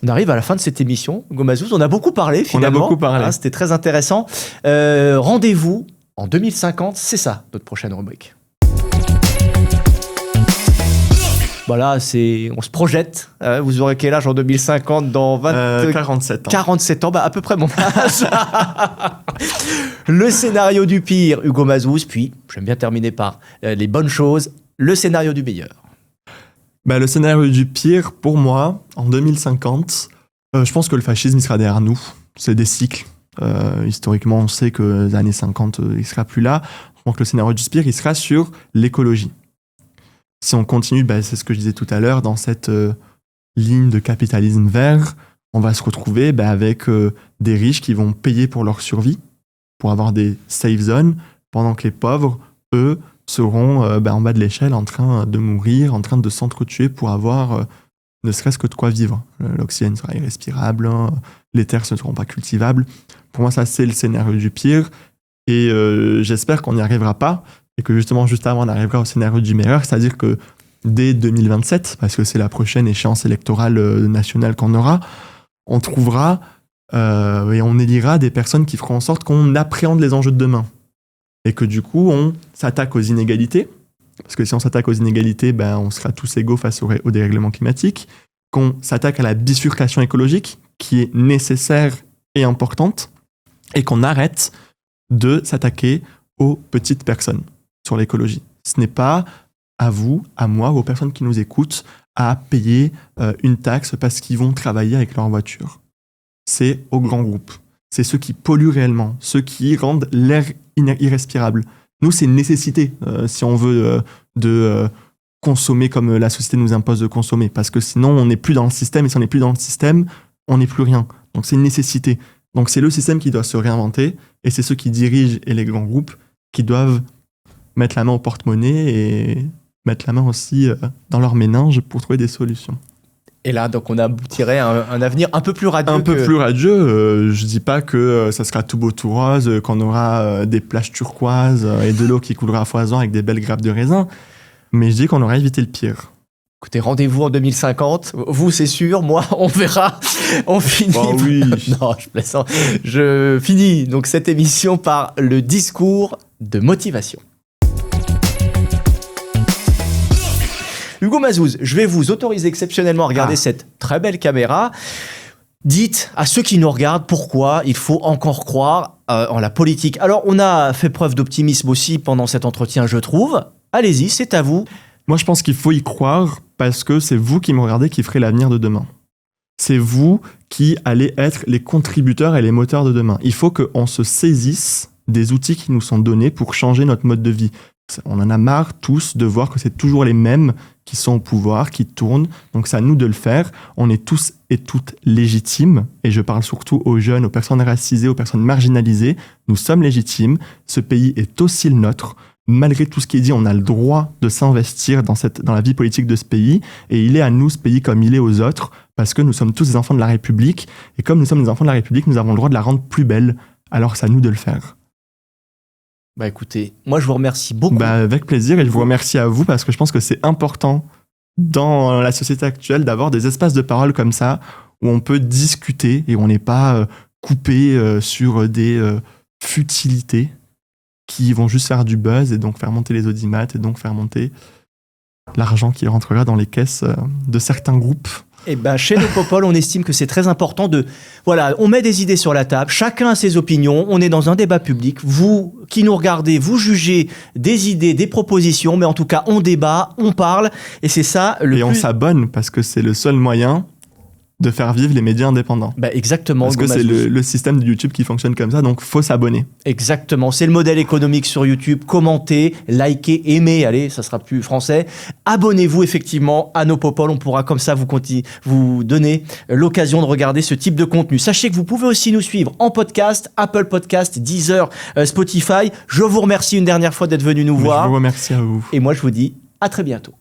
arrive à la fin de cette émission. Hugo Mazouz, on a beaucoup parlé finalement. On a beaucoup parlé. C'était très intéressant. Rendez-vous en 2050, c'est ça notre prochaine rubrique. Voilà, on se projette. Vous aurez quel âge en 2050 dans 47 ans. 47 ans, à peu près mon âge. Le scénario du pire, Hugo Mazouz, puis j'aime bien terminer par les bonnes choses, le scénario du meilleur. Le scénario du pire, pour moi, en 2050, je pense que le fascisme il sera derrière nous. C'est des cycles. Historiquement, on sait que les années 50, il ne sera plus là. Donc le scénario du pire, il sera sur l'écologie. Si on continue, c'est ce que je disais tout à l'heure, dans cette ligne de capitalisme vert, on va se retrouver avec des riches qui vont payer pour leur survie, pour avoir des safe zones, pendant que les pauvres, eux, seront en bas de l'échelle en train de mourir, en train de s'entretuer pour avoir ne serait-ce que de quoi vivre. L'oxygène sera irrespirable, les terres ne seront pas cultivables. Pour moi, ça, c'est le scénario du pire. Et j'espère qu'on n'y arrivera pas. Et que justement, juste avant, on arrivera au scénario du meilleur, c'est-à-dire que dès 2027, parce que c'est la prochaine échéance électorale nationale qu'on aura, on trouvera et on élira des personnes qui feront en sorte qu'on appréhende les enjeux de demain. Et que du coup, on s'attaque aux inégalités, parce que si on s'attaque aux inégalités, on sera tous égaux face au dérèglement climatique, qu'on s'attaque à la bifurcation écologique, qui est nécessaire et importante, et qu'on arrête de s'attaquer aux petites personnes sur l'écologie. Ce n'est pas à vous, à moi, aux personnes qui nous écoutent, à payer une taxe parce qu'ils vont travailler avec leur voiture. C'est aux grands groupes. c'est ceux qui polluent réellement, ceux qui rendent l'air irrespirable. Nous, c'est une nécessité si on veut consommer comme la société nous impose de consommer, parce que sinon, on n'est plus dans le système, et si on n'est plus dans le système, on n'est plus rien. Donc, c'est une nécessité. Donc, c'est le système qui doit se réinventer, et c'est ceux qui dirigent et les grands groupes qui doivent mettre la main au porte-monnaie et mettre la main aussi dans leur méninge pour trouver des solutions. Et là, donc, on aboutirait à un avenir un peu plus radieux. Un peu plus radieux. Je dis pas que ça sera tout beau, tout rose, qu'on aura des plages turquoises et de l'eau qui coulera à foison avec des belles grappes de raisin. Mais je dis qu'on aura évité le pire. Écoutez, rendez-vous en 2050. Vous, c'est sûr. Moi, on verra. On finit. Oh oui. Non, je plaisante. Je finis donc cette émission par le discours de motivation. Hugo Mazouz, je vais vous autoriser exceptionnellement à regarder cette très belle caméra. Dites à ceux qui nous regardent pourquoi il faut encore croire en la politique. Alors, on a fait preuve d'optimisme aussi pendant cet entretien, je trouve. Allez-y, c'est à vous. Moi, je pense qu'il faut y croire parce que c'est vous qui me regardez qui ferez l'avenir de demain. C'est vous qui allez être les contributeurs et les moteurs de demain. Il faut qu'on se saisisse des outils qui nous sont donnés pour changer notre mode de vie. On en a marre tous de voir que c'est toujours les mêmes qui sont au pouvoir, qui tournent. Donc c'est à nous de le faire. On est tous et toutes légitimes. Et je parle surtout aux jeunes, aux personnes racisées, aux personnes marginalisées. Nous sommes légitimes. Ce pays est aussi le nôtre. Malgré tout ce qui est dit, on a le droit de s'investir dans la vie politique de ce pays. Et il est à nous, ce pays, comme il est aux autres, parce que nous sommes tous des enfants de la République. Et comme nous sommes des enfants de la République, nous avons le droit de la rendre plus belle. Alors c'est à nous de le faire. Bah écoutez, moi je vous remercie beaucoup. Avec plaisir, et je vous remercie à vous parce que je pense que c'est important dans la société actuelle d'avoir des espaces de parole comme ça où on peut discuter et on n'est pas coupé sur des futilités qui vont juste faire du buzz et donc faire monter les audimats et donc faire monter l'argent qui rentrera dans les caisses de certains groupes. Et chez Nos Popol, on estime que c'est très important on met des idées sur la table, chacun a ses opinions, on est dans un débat public. Vous qui nous regardez, vous jugez des idées, des propositions, mais en tout cas, on débat, on parle, et c'est ça le plus... Et on s'abonne parce que c'est le seul moyen de faire vivre les médias indépendants. Exactement. Parce que c'est le système de YouTube qui fonctionne comme ça, donc faut s'abonner. Exactement, c'est le modèle économique sur YouTube. Commentez, likez, aimez, allez, ça sera plus français. Abonnez-vous effectivement à Nos Popol, on pourra comme ça vous donner l'occasion de regarder ce type de contenu. Sachez que vous pouvez aussi nous suivre en podcast, Apple Podcast, Deezer, Spotify. Je vous remercie une dernière fois d'être venu nous voir. Je vous remercie à vous. Et moi je vous dis à très bientôt.